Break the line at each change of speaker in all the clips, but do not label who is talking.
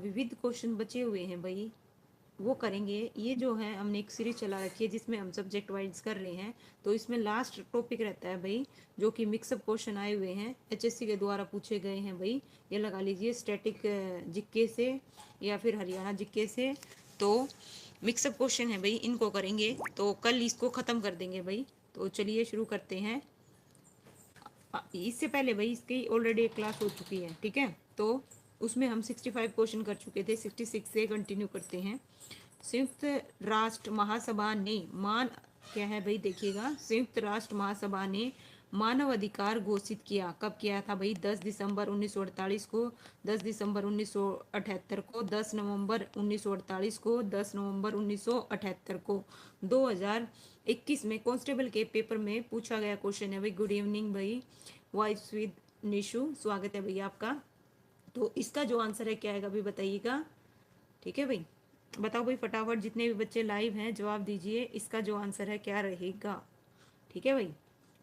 विविध क्वेश्चन बचे हुए हैं भाई, वो करेंगे। ये जो है हमने एक सीरीज चला रखी है जिसमें हम सब्जेक्ट वाइज कर रहे हैं, तो इसमें लास्ट टॉपिक रहता है भाई जो कि मिक्सअप क्वेश्चन आए हुए हैं, एचएससी के द्वारा पूछे गए हैं भाई। ये लगा लीजिए स्टैटिक जीके से या फिर हरियाणा जीके से। तो मिक्सअप क्वेश्चन है भाई, इनको करेंगे तो कल इसको ख़त्म कर देंगे भाई। तो चलिए शुरू करते हैं। इससे पहले भाई इसकी ऑलरेडी एक क्लास हो चुकी है, ठीक है। तो उसमें हम 65 क्वेश्चन कर चुके थे, 66 से कंटिन्यू करते हैं। संयुक्त राष्ट्र महासभा ने क्या है भाई, देखिएगा, संयुक्त राष्ट्र महासभा ने मानव अधिकार घोषित किया। कब किया था भाई? 10 दिसंबर 1948 को, 10 दिसंबर 1978 को, 10 नवंबर 1948 को, 10 नवंबर 1978 को। 2021 में कांस्टेबल के पेपर में पूछा गया क्वेश्चन है भाई। गुड इवनिंग भाई, वॉइस विद निशु, स्वागत है भैया आपका। तो इसका जो आंसर है क्या आएगा अभी बताइएगा, ठीक है भाई। बताओ भाई फटाफट, जितने भी बच्चे लाइव हैं जवाब दीजिए, इसका जो आंसर है क्या रहेगा, ठीक है भाई।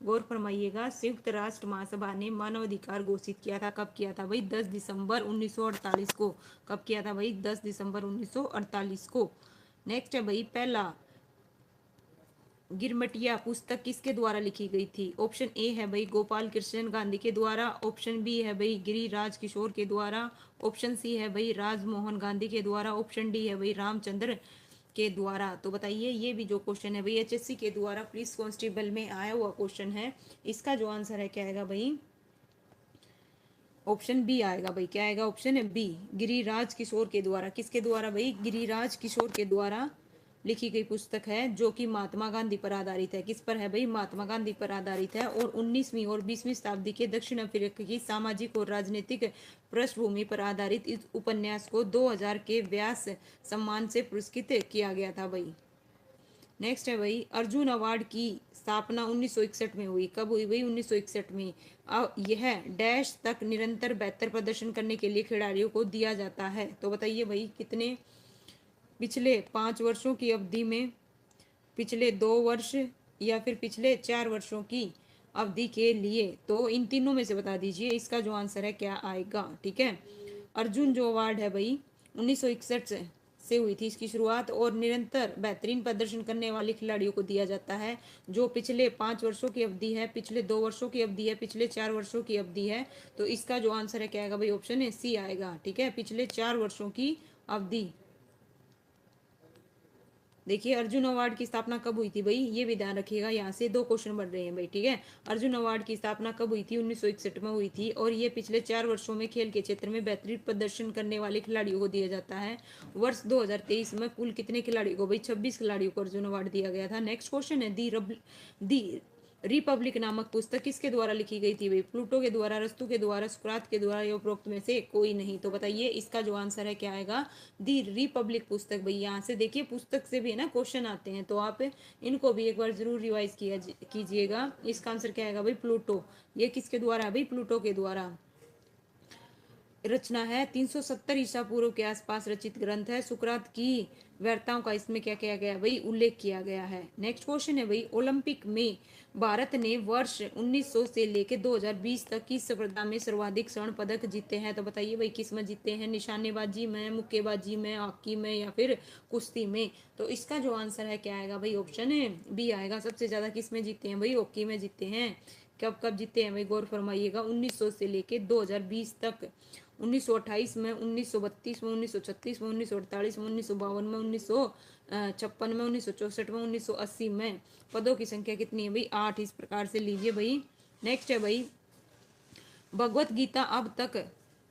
गौर फरमाइएगा। संयुक्त राष्ट्र महासभा ने मानवाधिकार घोषित किया था, कब किया था भाई? 10 दिसंबर 1948 को। कब किया था भाई? 10 दिसंबर 1948 को। नेक्स्ट है भाई, पहला गिरमटिया पुस्तक किसके द्वारा लिखी गई थी? ऑप्शन ए है भाई गोपाल कृष्ण गांधी के द्वारा, ऑप्शन बी है भाई गिरिराज किशोर के द्वारा, ऑप्शन सी है भाई राजमोहन गांधी के द्वारा, ऑप्शन डी है भाई रामचंद्र के द्वारा। तो बताइए, ये भी जो क्वेश्चन है भाई एचएससी के द्वारा पुलिस कांस्टेबल में आया हुआ क्वेश्चन है, इसका जो आंसर है क्या आएगा भाई? ऑप्शन बी आएगा भाई। क्या आएगा? ऑप्शन है बी, गिरिराज किशोर के द्वारा। किसके द्वारा भाई? गिरिराज किशोर के द्वारा लिखी गई पुस्तक है, जो कि महात्मा गांधी पर आधारित है। किस पर है भाई? महात्मा गांधी पर आधारित है। और 19वीं और 20वीं शताब्दी के दक्षिण अफ्रीका की सामाजिक और राजनीतिक पृष्ठभूमि पर आधारित इस उपन्यास को 2000 के व्यास सम्मान से पुरस्कृत किया गया था भाई। नेक्स्ट है भाई, अर्जुन अवार्ड की स्थापना 1961 में हुई। कब हुई भाई? 1961 में। अब यह डैश तक निरंतर बेहतर प्रदर्शन करने के लिए खिलाड़ियों को दिया जाता है। तो बताइए भाई कितने? पिछले 5 वर्षों की अवधि में, पिछले 2 वर्ष, या फिर पिछले 4 वर्षों की अवधि के लिए। तो इन तीनों में से बता दीजिए, इसका जो आंसर है क्या आएगा, ठीक है। अर्जुन जो अवार्ड है भाई 1961 से हुई थी इसकी शुरुआत, और निरंतर बेहतरीन प्रदर्शन करने वाले खिलाड़ियों को दिया जाता है, जो पिछले 5 वर्षों की अवधि है, पिछले 2 वर्षों की अवधि है, पिछले 4 वर्षों की अवधि है। तो इसका जो आंसर है क्या आएगा भाई? ऑप्शन है सी आएगा, ठीक है, पिछले 4 वर्षों की अवधि। देखिए अर्जुन अवार्ड की स्थापना कब हुई थी भाई, ये भी ध्यान रखिएगा, यहाँ से 2 क्वेश्चन बढ़ रहे हैं भाई, ठीक है। अर्जुन अवार्ड की स्थापना कब हुई थी? 1961 में हुई थी, और ये पिछले 4 वर्षों में खेल के क्षेत्र में बेहतरीन प्रदर्शन करने वाले खिलाड़ियों को दिया जाता है। वर्ष 2023 में कुल कितने खिलाड़ियों को भाई? 26 खिलाड़ियों को अर्जुन अवार्ड दिया गया था। नेक्स्ट क्वेश्चन है, दी रिपब्लिक नामक पुस्तक किसके द्वारा लिखी गई थी भाई? प्लूटो के द्वारा, अरस्तू के द्वारा, सुकरात के द्वारा, या उपरोक्त में से कोई नहीं। तो बताइए इसका जो आंसर है क्या आएगा? दी रिपब्लिक पुस्तक भाई। यहाँ से देखिए पुस्तक से भी है ना क्वेश्चन आते हैं, तो आप इनको भी एक बार जरूर रिवाइज कीजिएगा। इसका आंसर क्या आएगा भाई? प्लूटो। ये किसके द्वारा है भाई? प्लूटो के द्वारा रचना है। 370 ईसा पूर्व के आसपास रचित ग्रंथ है। सुकरात की वार्ताओं का इसमें क्या किया गया भाई? उल्लेख किया गया है। नेक्स्ट क्वेश्चन है भाई, ओलंपिक में भारत ने वर्ष 1900 से लेकर 2020 तक किस स्पर्धा में सर्वाधिक स्वर्ण पदक जीते हैं? तो बताइए भाई किस में जीते हैं? निशानेबाजी में, मुक्केबाजी में, हॉकी में, या फिर कुश्ती में? तो इसका जो आंसर है क्या आएगा भाई? ऑप्शन है बी आएगा। सबसे ज्यादा किस में जीते हैं भाई? हॉकी में जीते हैं। कब कब जीते हैं भाई? गौर फरमाइएगा। 1900 से लेके 2020 तक, 1928 में, 1932 में, 1936 में, 1948 में, 1952 में, 1956 में, 1964 में, 1980 में। पदों की संख्या कितनी है भाई? 8। इस प्रकार से लीजिए भाई। नेक्स्ट है भाई, भगवत गीता अब तक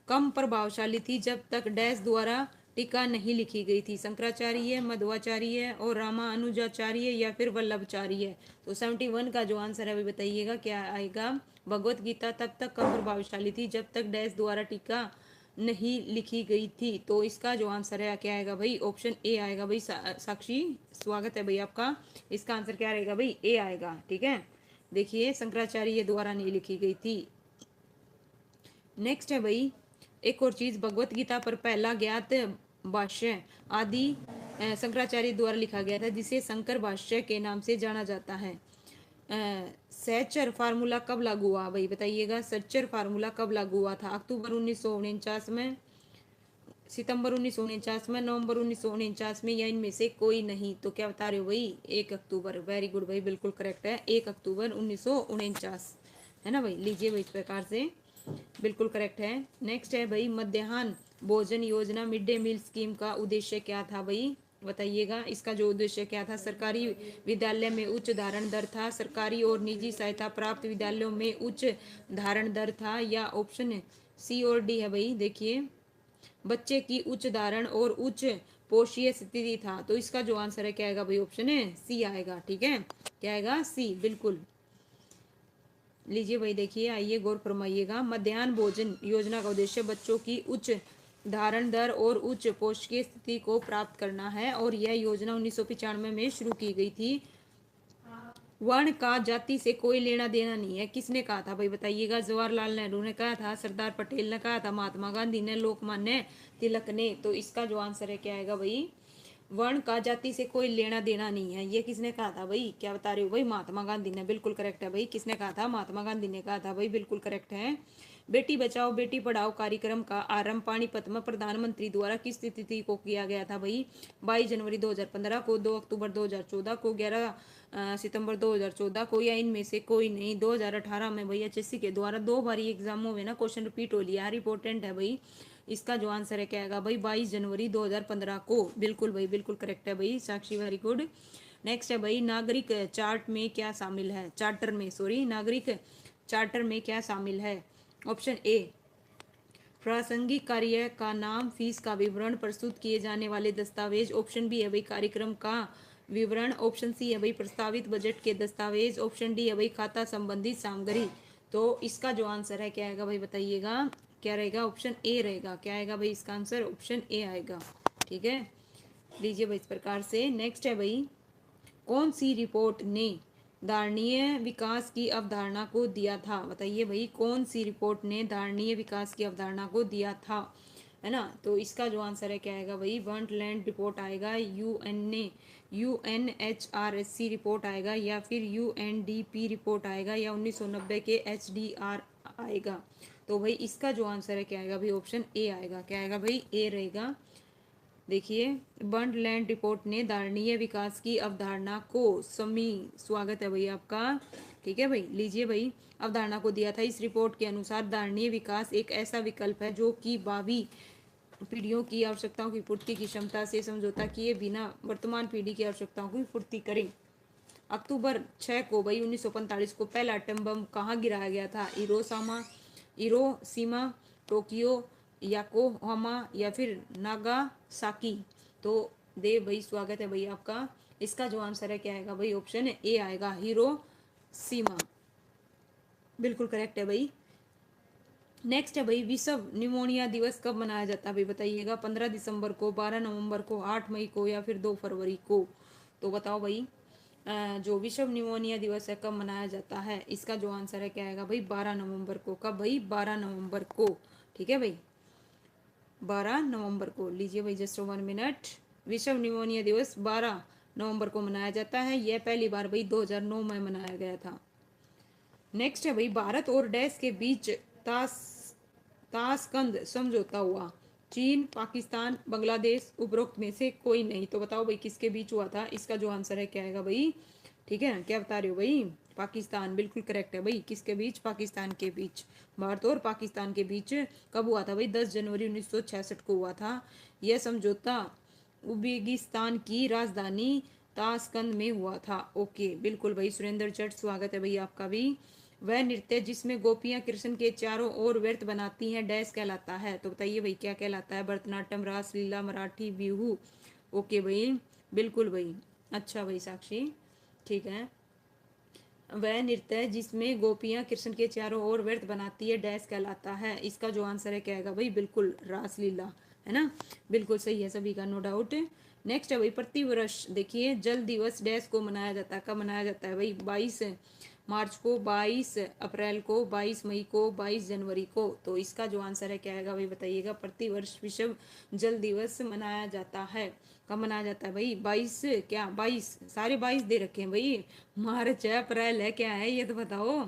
कम प्रभावशाली थी जब तक डैश द्वारा टीका नहीं लिखी गई थी। शंकराचार्य, मध्वाचार्य, और रामानुजाचार्य, या फिर वल्लभाचार्य। तो 71 का जो आंसर है अभी बताइएगा क्या आएगा? भगवत गीता तब तक कम प्रभावशाली थी जब तक डैश द्वारा टीका नहीं लिखी गई थी। तो इसका जो आंसर है क्या आएगा भाई? ऑप्शन ए आएगा भाई। साक्षी स्वागत है भाई आपका। इसका आंसर क्या रहेगा भाई? ए आएगा, ठीक है। देखिए शंकराचार्य द्वारा नहीं लिखी गई थी। नेक्स्ट है भाई, एक और चीज, भगवत गीता पर पहला ज्ञात भाष्य आदि शंकराचार्य द्वारा लिखा गया था, जिसे शंकर भाष्य के नाम से जाना जाता है। सैचर फार्मूला कब लागू हुआ भाई? बताइएगा, सैचर फार्मूला कब लागू हुआ था? अक्टूबर 1949 में, सितंबर 1949 में, नवंबर 1949 में, या इनमें से कोई नहीं। तो क्या बता रहे हो भाई? 1 अक्टूबर। वेरी गुड भाई, बिल्कुल करेक्ट है, 1 अक्टूबर 1949, है ना भाई। लीजिए भाई, इस प्रकार से बिल्कुल करेक्ट है। नेक्स्ट है भाई, मध्याह्न भोजन योजना, मिड डे मील स्कीम का उद्देश्य क्या था भाई? बताइएगा, इसका जो उद्देश्य क्या था? सरकारी विद्यालय में उच्च धारण दर था, सरकारी और निजी सहायता प्राप्त विद्यालयों में उच्च धारण दर था, या ऑप्शन सी और डी है भाई। देखिए, बच्चे की उच्च धारण और उच्च पोषीय स्थिति था। तो इसका जो आंसर है क्या आएगा भाई? ऑप्शन है सी आएगा। ठीक है, क्या आएगा? सी, बिल्कुल। लीजिए भाई, देखिए, आइए गौर फरमाइएगा। मध्याह्न भोजन योजना का उद्देश्य बच्चों की उच्च धारण दर और उच्च पोषकीय स्थिति को प्राप्त करना है, और यह योजना 1995 में शुरू की गई थी। वर्ण का जाति से कोई लेना देना नहीं है। किसने कहा था भाई? बताइएगा। जवाहरलाल नेहरू ने कहा था, सरदार पटेल ने कहा था, महात्मा गांधी ने, लोकमान्य तिलक ने। तो इसका जो आंसर है क्या आएगा भाई? वर्ण का जाति से कोई लेना देना नहीं है, ये किसने कहा था भाई? क्या बता रहे हो भाई? महात्मा गांधी ने। बिल्कुल करेक्ट है भाई। किसने कहा था? महात्मा गांधी ने कहा था भाई, बिल्कुल करेक्ट है। बेटी बचाओ बेटी पढ़ाओ कार्यक्रम का आरंभ पानीपत में प्रधानमंत्री द्वारा किस तिथि को किया गया था भाई? 22 जनवरी 2015 को, 2 अक्टूबर 2014 को, 11 सितंबर 2014 को, या इनमें से कोई नहीं। 2018 में भाई HSC के द्वारा 2 बार एग्जामों में ना क्वेश्चन रिपीट हो लिया, इंपॉर्टेंट है भाई। इसका जो आंसर है क्या आएगा भाई? 22 जनवरी 2015 को। बिल्कुल भाई, बिल्कुल करेक्ट है भाई साक्षी, वेरी गुड। नेक्स्ट है भाई, नागरिक चार्ट में क्या शामिल है? चार्टर में, सॉरी, नागरिक चार्टर में क्या शामिल है? ऑप्शन ए, प्रासंगिक कार्य का नाम, फीस का विवरण, प्रस्तुत किए जाने वाले दस्तावेज। ऑप्शन बी है भाई, कार्यक्रम का विवरण। ऑप्शन सी है भाई, प्रस्तावित बजट के दस्तावेज। ऑप्शन डी है भाई, खाता संबंधित सामग्री। तो इसका जो आंसर है क्या आएगा भाई? बताइएगा, क्या रहेगा? ऑप्शन ए रहेगा। क्या आएगा भाई इसका आंसर? ऑप्शन ए आएगा। ठीक है, लीजिए भाई, इस प्रकार से। नेक्स्ट है भाई, कौन सी रिपोर्ट ने धारणीय विकास की अवधारणा को दिया था? बताइए भाई, कौन सी रिपोर्ट ने धारणीय विकास की अवधारणा को दिया था, है ना? तो इसका जो आंसर है क्या आएगा भाई? वर्ल्ड रिपोर्ट आएगा, UNHRC रिपोर्ट आएगा, या फिर UNDP रिपोर्ट आएगा, या 1990 के HDR आएगा। तो भाई इसका जो आंसर है क्या आएगा भाई? ऑप्शन ए आएगा। क्या आएगा भाई? ए रहेगा। देखिए, बर्नलैंड रिपोर्ट ने धारणीय विकास की अवधारणा को स्वागत है भाई आपका। ठीक है भाई, लीजिए भाई, अवधारणा को दिया था। इस रिपोर्ट के अनुसार धारणीय विकास एक ऐसा विकल्प है जो कि भावी पीढ़ियों की आवश्यकताओं की पूर्ति की क्षमता से समझौता किए बिना वर्तमान पीढ़ी की आवश्यकताओं की पूर्ति करे। अक्टूबर 6 को भाई 1945 को पहला एटम बम कहाँ गिराया गया था? हिरोशिमा, टोक्यो, याकोहामा, या फिर नागासाकी। तो देव भाई, स्वागत है भाई आपका। इसका जो आंसर है क्या आएगा भाई? ऑप्शन ए आएगा, हिरोशिमा। बिल्कुल करेक्ट है भाई। नेक्स्ट है भाई, विश्व निमोनिया दिवस कब मनाया जाता है भाई? बताइएगा। 15 दिसंबर को, 12 नवंबर को, 8 मई को, या फिर 2 फरवरी को। तो बताओ भाई, जो विश्व निमोनिया दिवस है कब मनाया जाता है? इसका जो आंसर है क्या आएगा भाई? 12 नवंबर को। कब भाई? 12 नवंबर को। ठीक है भाई, 12 नवंबर को। लीजिए भाई, जस्ट 1 मिनट। विश्व निमोनिया दिवस 12 नवंबर को मनाया जाता है। यह पहली बार भाई 2009 में मनाया गया था। नेक्स्ट है भाई, भारत और डैश के बीच तास ताशकंद समझौता हुआ? चीन, पाकिस्तान, बांग्लादेश, उपरोक्त में से कोई नहीं। तो बताओ भाई, किसके बीच हुआ था? इसका जो आंसर है क्या आएगा भाई? ठीक है, क्या बता रहे हो भाई? पाकिस्तान। बिल्कुल करेक्ट है भाई। किसके बीच? पाकिस्तान के बीच। भारत और पाकिस्तान के बीच कब हुआ था भाई? 10 जनवरी 1966 को हुआ था। यह समझौता उज्बेकिस्तान की राजधानी ताशकंद में हुआ था। ओके, बिल्कुल भाई। सुरेंद्र चट, स्वागत है भाई आपका भी। वह नृत्य जिसमें गोपियां कृष्ण के चारों ओर व्रत बनाती हैं डैश कहलाता है? तो बताइए भाई, क्या कहलाता है? भरतनाट्यम, रासलीला, मराठी, बिहू। ओके भाई, बिल्कुल भाई। अच्छा भाई साक्षी, ठीक है। वह नृत्य जिसमें गोपियां कृष्ण के चारों ओर व्रत बनाती है डैश कहलाता है? इसका जो आंसर है क्या आएगा भाई? बिल्कुल, रासलीला, है ना? बिल्कुल सही है सभी का, नो डाउट। नेक्स्ट है भाई, प्रतिवर्ष देखिए जल दिवस डैश को मनाया जाता है? कब मनाया जाता है भाई? 22 मार्च को, 22 अप्रैल को, 22 मई को, 22 जनवरी को। तो इसका जो आंसर है क्या आएगा भाई? बताइएगा। प्रतिवर्ष विश्व जल दिवस मनाया जाता है। कब मनाया जाता है भाई? 22, क्या 22? सारे 22 दे रखे हैं भाई। मार्च है, अप्रैल है, क्या है ये तो बताओ,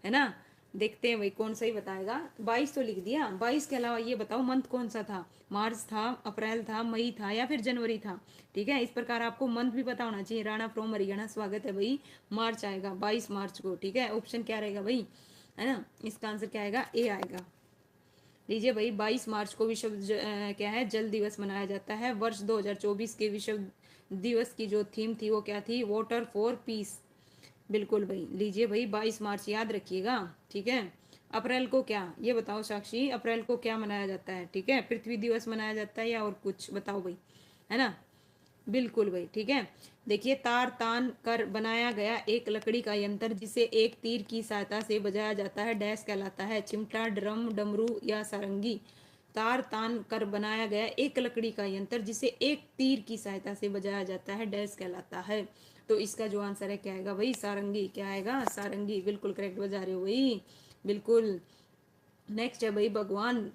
है ना? देखते हैं भाई कौन सही बताएगा। 22 तो लिख दिया, 22 के अलावा ये बताओ मंथ कौन सा था, मार्च था, अप्रैल था, मई था या फिर जनवरी था। ठीक है, इस प्रकार आपको मंथ भी पता होना चाहिए। राणा फ्रॉम हरियाणा स्वागत है भाई, मार्च आएगा 22 मार्च को। ठीक है, ऑप्शन क्या रहेगा भाई, है ना, इसका आंसर क्या आएगा, ए आएगा। लीजिए भाई, 22 मार्च को विश्व क्या है, जल दिवस मनाया जाता है। वर्ष 2024 के विश्व दिवस की जो थीम थी वो क्या थी, वाटर फॉर पीस। बिल्कुल भाई, लीजिए भाई 22 मार्च याद रखिएगा। ठीक है, अप्रैल को क्या, ये बताओ साक्षी, अप्रैल को क्या मनाया जाता है। ठीक है, पृथ्वी दिवस मनाया जाता है या और कुछ, बताओ भाई, है ना। बिल्कुल भाई, ठीक है। देखिए, तार तान कर बनाया गया एक लकड़ी का यंत्र जिसे एक तीर की सहायता से बजाया जाता है, डैश कहलाता है, चिमटा, ड्रम, डमरू या सारंगी। तार तान कर बनाया गया एक लकड़ी का यंत्र जिसे एक तीर की सहायता से बजाया जाता है, डैश कहलाता है। तो इसका जो आंसर है क्या आएगा भाई, सारंगी। क्या आएगा, सारंगी। बिल्कुल करेक्ट बजा रहे हो भाई, बिल्कुल। नेक्स्ट है भाई, भगवान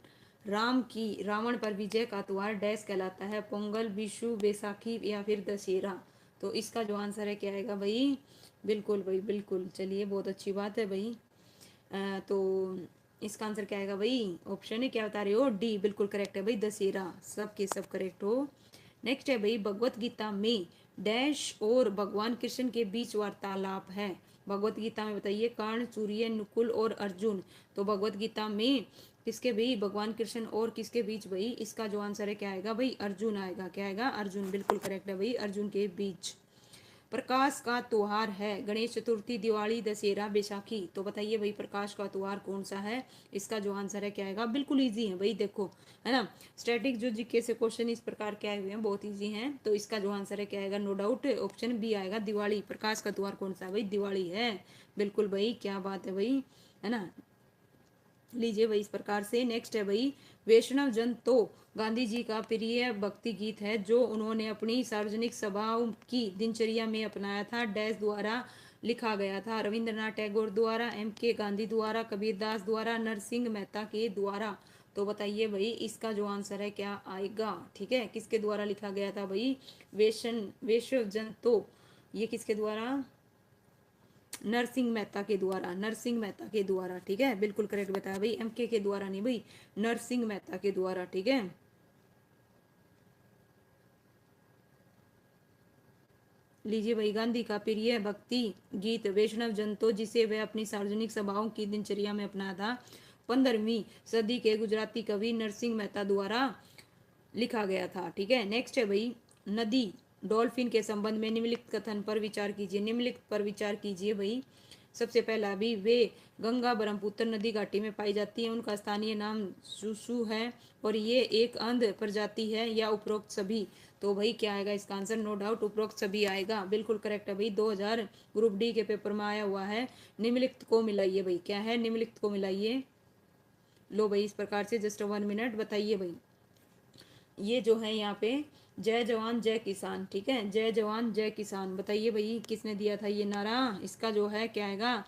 राम की रावण पर विजय का त्योहार डैश कहलाता है, पोंगल, विशु, बैसाखी या फिर दशहरा। तो इसका जो आंसर है क्या आएगा भाई, बिल्कुल भाई, बिल्कुल। चलिए, बहुत अच्छी बात है भाई। तो इसका आंसर क्या आएगा भाई, ऑप्शन है, क्या बता रहे हो, डी बिल्कुल करेक्ट है भाई, दशहरा। सब के सब करेक्ट हो। नेक्स्ट है भाई, भगवत गीता में डैश और भगवान कृष्ण के बीच वार्तालाप है। भगवत गीता में बताइए, कर्ण, सूर्य, नकुल और अर्जुन। तो भगवत गीता में किसके भाई, भगवान कृष्ण और किसके बीच भाई, इसका जो आंसर है क्या आएगा भाई, अर्जुन आएगा। क्या आएगा, अर्जुन। बिल्कुल करेक्ट है भाई, अर्जुन के बीच। प्रकाश का त्योहार है, गणेश चतुर्थी, दिवाली, दशहरा, बैसाखी। तो बताइए भाई, प्रकाश का त्योहार कौन सा है, इसका जो आंसर है क्या आएगा। बिल्कुल इजी है भाई, देखो, है ना। स्टैटिक जो जीके से क्वेश्चन इस प्रकार के आए हुए हैं, बहुत इजी हैं। तो इसका जो आंसर है क्या आएगा, नो डाउट ऑप्शन बी आएगा, दिवाली। प्रकाश का त्योहार कौन सा है भाई, दिवाली है। बिल्कुल भाई, क्या बात है भाई, है ना। लीजिए भाई, इस प्रकार से नेक्स्ट है भाई, वैष्णव जन तो गांधी जी का प्रिय भक्ति गीत है जो उन्होंने अपनी सार्वजनिक सभाओं की दिनचर्या में अपनाया था, डैश द्वारा लिखा गया था, रविंद्रनाथ टैगोर द्वारा, एम के गांधी द्वारा, कबीरदास द्वारा, नरसिंह मेहता के द्वारा। तो बताइए भाई, इसका जो आंसर है क्या आएगा। ठीक है, किसके द्वारा लिखा गया था भाई, वैष्णव जन तो, ये किसके द्वारा, नरसिंह मेहता के द्वारा, नरसिंह मेहता के द्वारा। ठीक है, बिल्कुल करेक्ट बताया भाई, एमके के द्वारा नहीं भाई, नरसिंह मेहता के द्वारा। ठीक है, लीजिए भाई, गांधी का प्रिय भक्ति गीत वैष्णव जन तो, जिसे वह अपनी सार्वजनिक सभाओं की दिनचर्या में अपनाया था, 15वीं सदी के गुजराती कवि नरसिंह मेहता द्वारा लिखा गया था। ठीक है, नेक्स्ट है भाई, नदी डॉल्फिन के संबंध में निम्नलिखित कथन पर विचार कीजिए। निम्नलिखित पर विचार कीजिए भाई। सबसे पहला भी, वे गंगा ब्रह्मपुत्र नदी घाटी में पाई जाती है, उनका स्थानीय नाम सुसु है और ये एक अंध प्रजाति है, या उपरोक्त सभी। तो भाई क्या आएगा इसका आंसर, नो डाउट उपरोक्त सभी आएगा। बिल्कुल करेक्ट है भाई, 2000 ग्रुप डी के पेपर में आया हुआ है। निम्नलिखित को मिलाइए भाई, क्या है, निम्नलिखित को मिलाइए। लो भाई, इस प्रकार से जस्ट 1 मिनट बताइए भाई। ये जो है यहाँ पे, जय जवान जय किसान। ठीक है, जय जवान जय किसान। बताइए भाई, किसने दिया था ये नारा, इसका जो है क्या आएगा,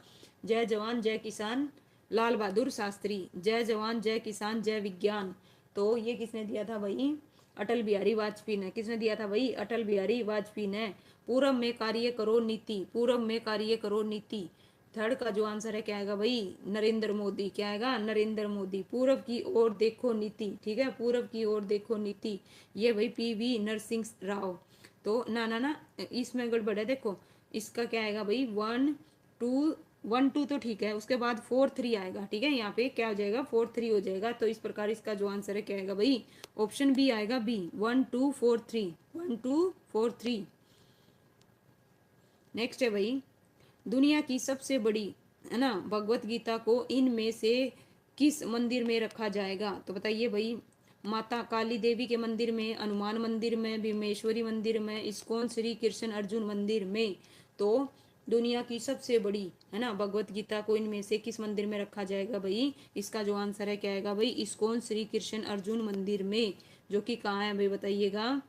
जय जवान जय किसान, लाल बहादुर शास्त्री। जय जवान जय किसान जय विज्ञान। तो ये किसने दिया था भाई, अटल बिहारी वाजपेयी ने। किसने दिया था भाई, अटल बिहारी वाजपेयी ने। पूरब में कार्य करो नीति, पूरब में कार्य करो नीति। थर्ड का जो आंसर है क्या आएगा भाई, नरेंद्र मोदी। क्या आएगा, नरेंद्र मोदी। पूरब की ओर देखो नीति। ठीक है, पूरब की ओर देखो नीति, ये भाई पीवी नरसिंह राव। तो ना ना ना, इसमें गड़बड़ है, देखो इसका क्या आएगा भाई, 1 2, 1 2 तो ठीक है, उसके बाद 4 3 आएगा। ठीक है, यहाँ पे क्या हो जाएगा, 4 3 हो जाएगा। तो इस प्रकार इसका जो आंसर है क्या आएगा भाई, ऑप्शन बी आएगा, बी, 1 2 4 3, 1 2 4 3। नेक्स्ट है भाई, दुनिया की सबसे बड़ी, है ना, भगवत गीता को इनमें से किस मंदिर में रखा जाएगा। तो बताइए भाई, माता काली देवी के मंदिर में, हनुमान मंदिर में, भीमेश्वरी मंदिर में, इस्कॉन श्री कृष्ण अर्जुन मंदिर में। तो दुनिया की सबसे बड़ी, है ना, भगवत गीता को इनमें से किस मंदिर में रखा जाएगा भाई, इसका जो आंसर है क्या आएगा भाई, इस्कॉन श्री कृष्ण अर्जुन मंदिर में, जो कि कहाँ है भाई, बताइएगा।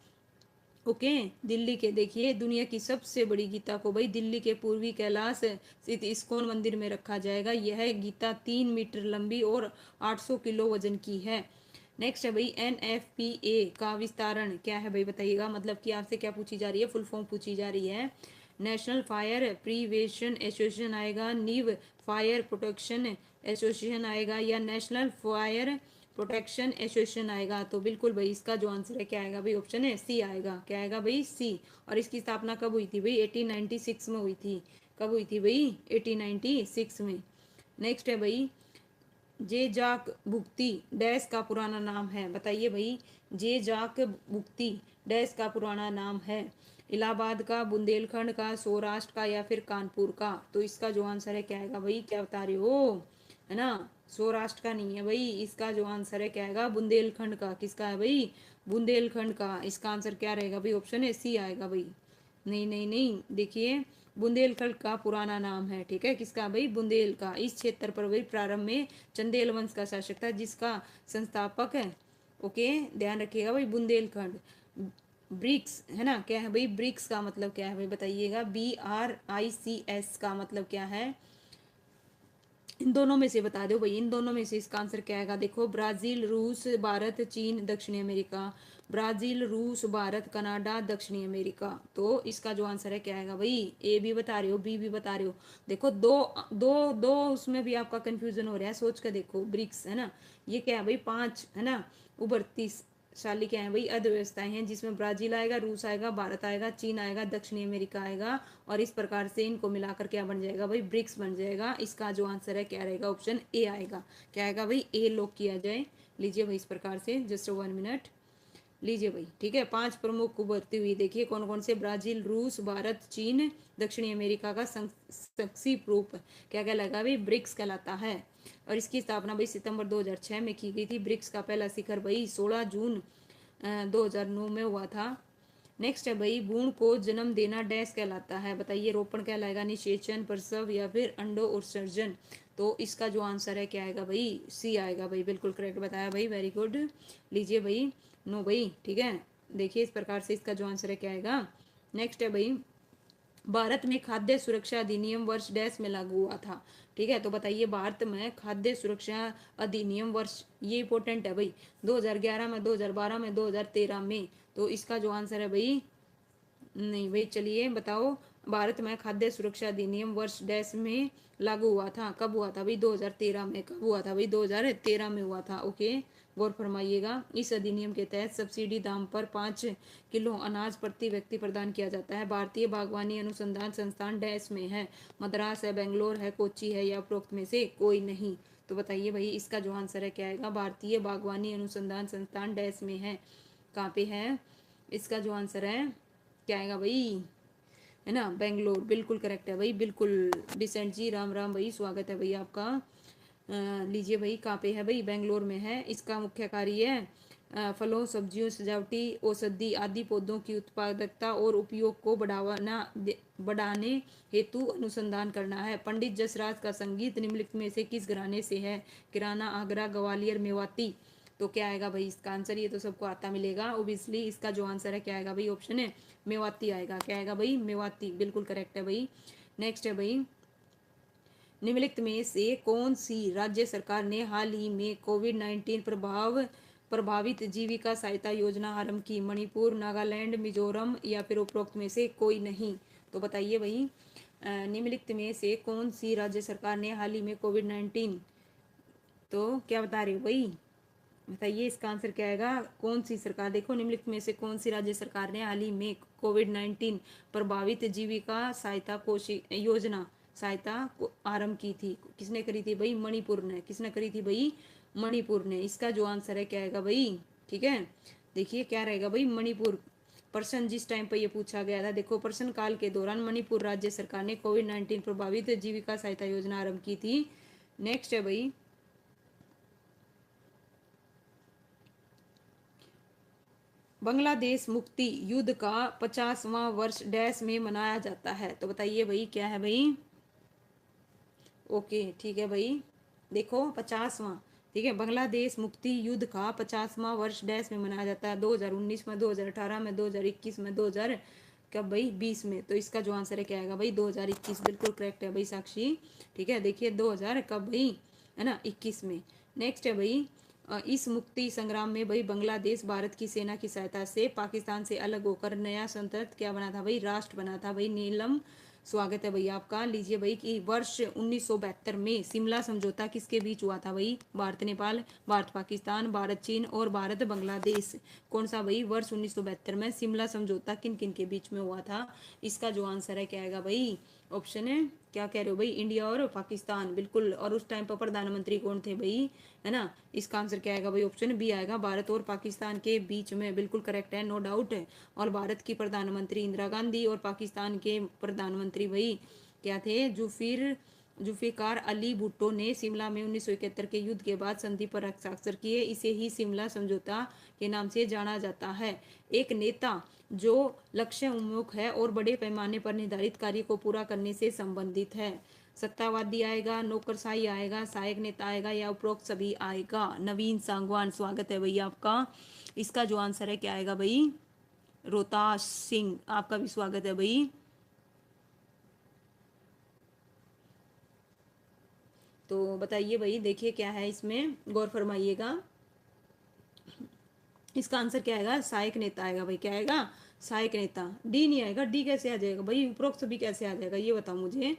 ओके, दिल्ली के, देखिए दुनिया की सबसे बड़ी गीता को भाई दिल्ली के पूर्वी कैलाश स्थित इस्कॉन मंदिर में रखा जाएगा। यह गीता 3 मीटर लंबी और 800 किलो वजन की है। नेक्स्ट है भाई, NFPA का विस्तारण क्या है भाई, बताइएगा। मतलब कि आपसे क्या पूछी जा रही है, फुल फॉर्म पूछी जा रही है। नेशनल फायर प्रिवेंशन एसोसिएशन आएगा, नीव फायर प्रोटेक्शन एसोसिएशन आएगा या नेशनल फायर प्रोटेक्शन एसोसिएशन आएगा? तो बिल्कुल भाई इसका जो आंसर है क्या आएगा भाई, ऑप्शन है सी आएगा। क्या आएगा भाई, सी। और इसकी स्थापना कब हुई थी भाई, 1896 में हुई थी। कब हुई थी भाई, 1896 में। नेक्स्ट है भाई, जे जाक भुक्ति डैश का पुराना नाम है? बताइए भाई, जे जाक भुक्ति डैश का पुराना नाम है? इलाहाबाद का, बुंदेलखंड का, सौराष्ट्र का या फिर कानपुर का? तो इसका जो आंसर है क्या आएगा भाई, क्या बता रहे हो, है ना? सौराष्ट्र का नहीं है भाई, इसका जो आंसर है क्या आएगा, बुंदेलखंड का। किसका है भाई, बुंदेलखंड का। इसका आंसर क्या रहेगा भाई, ऑप्शन है सी आएगा भाई। नहीं नहीं नहीं, देखिए बुंदेलखंड का पुराना नाम है, ठीक है, किसका भाई, बुंदेल का। इस क्षेत्र पर भाई प्रारंभ में चंदेल वंश का शासक था, जिसका संस्थापक है, ओके, ध्यान रखिएगा भाई, बुंदेलखंड। ब्रिक्स है ना, क्या है भाई, ब्रिक्स का मतलब क्या है भाई, बताइएगा। BRICS का मतलब क्या है? इन दोनों में से बता दो भाई, इन दोनों में से इसका आंसर क्या आएगा? देखो, ब्राजील, रूस, भारत, चीन, दक्षिणी अमेरिका। ब्राजील, रूस, भारत, कनाडा, दक्षिणी अमेरिका। तो इसका जो आंसर है क्या आएगा भाई, ए भी बता रहे हो, बी भी बता रहे हो। देखो दो दो दो उसमें भी आपका कंफ्यूजन हो रहा है, सोच कर देखो। ब्रिक्स है ना, ये क्या है भाई, 5 है ना उभरती शाली क्या है भाई, अर्थव्यवस्थाएं हैं, जिसमें ब्राजील आएगा, रूस आएगा, भारत आएगा, चीन आएगा, दक्षिणी अमेरिका आएगा। और इस प्रकार से इनको मिलाकर क्या बन जाएगा भाई, ब्रिक्स बन जाएगा। इसका जो आंसर है क्या रहेगा, ऑप्शन ए आएगा। क्या आएगा भाई, ए लॉक किया जाए। लीजिए भाई इस प्रकार से, जस्ट 1 मिनट लीजिए भाई, ठीक है। 5 प्रमुख उभरती हुई, देखिए कौन कौन से, ब्राजील, रूस, भारत, चीन, दक्षिणी अमेरिका का संक्षिप्त रूप क्या कहलाएगा भाई, ब्रिक्स कहलाता है। और इसकी स्थापना भाई सितंबर 2006 में की गई थी। ब्रिक्स का पहला शिखर भाई 16 जून 2009 में हुआ था। नेक्स्ट है भाई, भ्रूण को जन्म देना डैश कहलाता है? बताइए, रोपण कहलाएगा, निषेचन, प्रसव या फिर अंडो उत्सर्जन? तो इसका जो आंसर है क्या आएगा भाई, सी आएगा भाई, बिल्कुल करेक्ट बताया भाई, वेरी गुड। लीजिए भाई, नो भाई, ठीक है। देखिए इस प्रकार से इसका जो आंसर है क्या आएगा। नेक्स्ट है भाई, भारत में खाद्य सुरक्षा अधिनियम वर्ष डैश में लागू हुआ था? ठीक है, तो बताइए, भारत में खाद्य सुरक्षा अधिनियम वर्ष, ये इंपॉर्टेंट है भाई, 2011 में, 2012 में, 2013 में? तो इसका जो आंसर है भाई, नहीं भाई, चलिए बताओ, भारत में खाद्य सुरक्षा अधिनियम वर्ष डैश में लागू हुआ था? कब हुआ था भाई, 2013 में। कब हुआ था भाई, 2013 में हुआ था, ओके, गौर फरमाइएगा। इस अधिनियम के तहत सब्सिडी दाम पर 5 किलो अनाज प्रति व्यक्ति प्रदान किया जाता है। भारतीय बागवानी अनुसंधान संस्थान डैश में है? मद्रास है, बेंगलोर है, कोच्चि है या उपरोक्त में से कोई नहीं? तो बताइए भाई इसका जो आंसर है क्या आएगा, भारतीय बागवानी अनुसंधान संस्थान डैश में है, कहाँ पे है? इसका जो आंसर है क्या आएगा भाई, है ना, बेंगलोर, बिल्कुल करेक्ट है भाई, बिल्कुल। डिसेंट जी, राम राम भाई, स्वागत है भाई आपका। लीजिए भाई, कहाँ पे है भाई, बेंगलोर में है। इसका मुख्य कार्य है फलों, सब्जियों, सजावटी औषधि आदि पौधों की उत्पादकता और उपयोग को बढ़ाने हेतु अनुसंधान करना है। पंडित जसराज का संगीत निम्नलिखित में से किस घराने से है? किराना, आगरा, ग्वालियर, मेवाती? तो क्या आएगा भाई इसका आंसर, ये तो सबको आता मिलेगा ओबियसली। इसका जो आंसर है क्या आएगा भाई, ऑप्शन है मेवाती आएगा। क्या आएगा भाई, मेवाती, बिल्कुल करेक्ट है भाई। नेक्स्ट है भाई, निम्नलिखित में से कौन सी राज्य सरकार ने हाल ही में कोविड-19 प्रभावित जीविका सहायता योजना आरंभ की? मणिपुर, नागालैंड, मिजोरम या फिर उपरोक्त में से कोई नहीं? तो बताइए भाई, निम्नलिखित में से कौन सी राज्य सरकार ने हाल ही में कोविड-19, तो क्या बता रहे हो भाई, बताइए इसका आंसर क्या आएगा, कौन सी सरकार? देखो, निम्नलिखित में से कौन सी राज्य सरकार ने हाल ही में कोविड-19 प्रभावित जीविका सहायता कोष योजना सहायता को आरंभ की थी? किसने करी थी भाई, मणिपुर ने। किसने करी थी भाई, मणिपुर ने। इसका जो आंसर है क्या आएगा भाई, ठीक है, देखिए क्या रहेगा भाई, मणिपुर। प्रश्न जिस टाइम पर यह पूछा गया था, देखो, प्रश्न काल के दौरान मणिपुर राज्य सरकार ने कोविड-19 प्रभावित जीविका सहायता योजना आरंभ की थी। नेक्स्ट है भाई, बांग्लादेश मुक्ति युद्ध का 50वां वर्ष डैश में मनाया जाता है? तो बताइए भाई क्या है भाई, ओके, ठीक है भाई। देखो 50वां, ठीक है, बांग्लादेश मुक्ति युद्ध का 50वां वर्ष डैश में मनाया जाता है? 2019 में, 2018 में, 2021 में, 2000 कब भाई, 20 में? तो इसका जो आंसर है क्या आएगा भाई, 2021, बिल्कुल करेक्ट है भाई साक्षी। ठीक है, देखिए 2000 कब भाई, है ना, 21 में। नेक्स्ट है भाई, इस मुक्ति संग्राम में भाई बांग्लादेश भारत की सेना की सहायता से पाकिस्तान से अलग होकर नया स्वतंत्र क्या बना था भाई, राष्ट्र बना था भाई, नीलम स्वागत है भैया आपका। लीजिए भाई कि वर्ष 1972 में शिमला समझौता किसके बीच हुआ था भाई? भारत नेपाल, भारत पाकिस्तान, भारत चीन और भारत बांग्लादेश। कौन सा भाई? वर्ष 1972 में शिमला समझौता किन किन के बीच में हुआ था? इसका जो आंसर है क्या आएगा भाई? ऑप्शन है, क्या कह रहे हो भाई? इंडिया और पाकिस्तान, बिल्कुल। और उस टाइम पर प्रधानमंत्री कौन थे भाई? है ना, इसका आंसर क्या आएगा भाई? ऑप्शन बी आएगा, भारत और पाकिस्तान के बीच में, बिल्कुल करेक्ट है, नो डाउट है। और भारत की प्रधानमंत्री इंदिरा गांधी और पाकिस्तान के प्रधानमंत्री भाई क्या थे? जुल्फिकार अली भुट्टो ने शिमला में 1971 के युद्ध के बाद संधि पर हस्ताक्षर किए। इसे ही शिमला समझौता के नाम से जाना जाता है। एक नेता जो लक्ष्य उन्मुख है और बड़े पैमाने पर निर्धारित कार्य को पूरा करने से संबंधित है। सत्तावादी आएगा, नौकरशाही आएगा, सहायक नेता आएगा या उपरोक्त सभी आएगा? नवीन सांगवान, स्वागत है भैया आपका। इसका जो आंसर है क्या आएगा भाई? रोहताश सिंह, आपका भी स्वागत है भाई। तो बताइए भाई, देखिए क्या है इसमें, गौर फरमाइएगा। इसका आंसर क्या आएगा? सहायक नेता आएगा भाई। क्या आएगा? सहायक नेता। डी नहीं आएगा। डी कैसे आ जाएगा भाई? उपरोक्त सभी कैसे आ जाएगा, ये बताओ मुझे।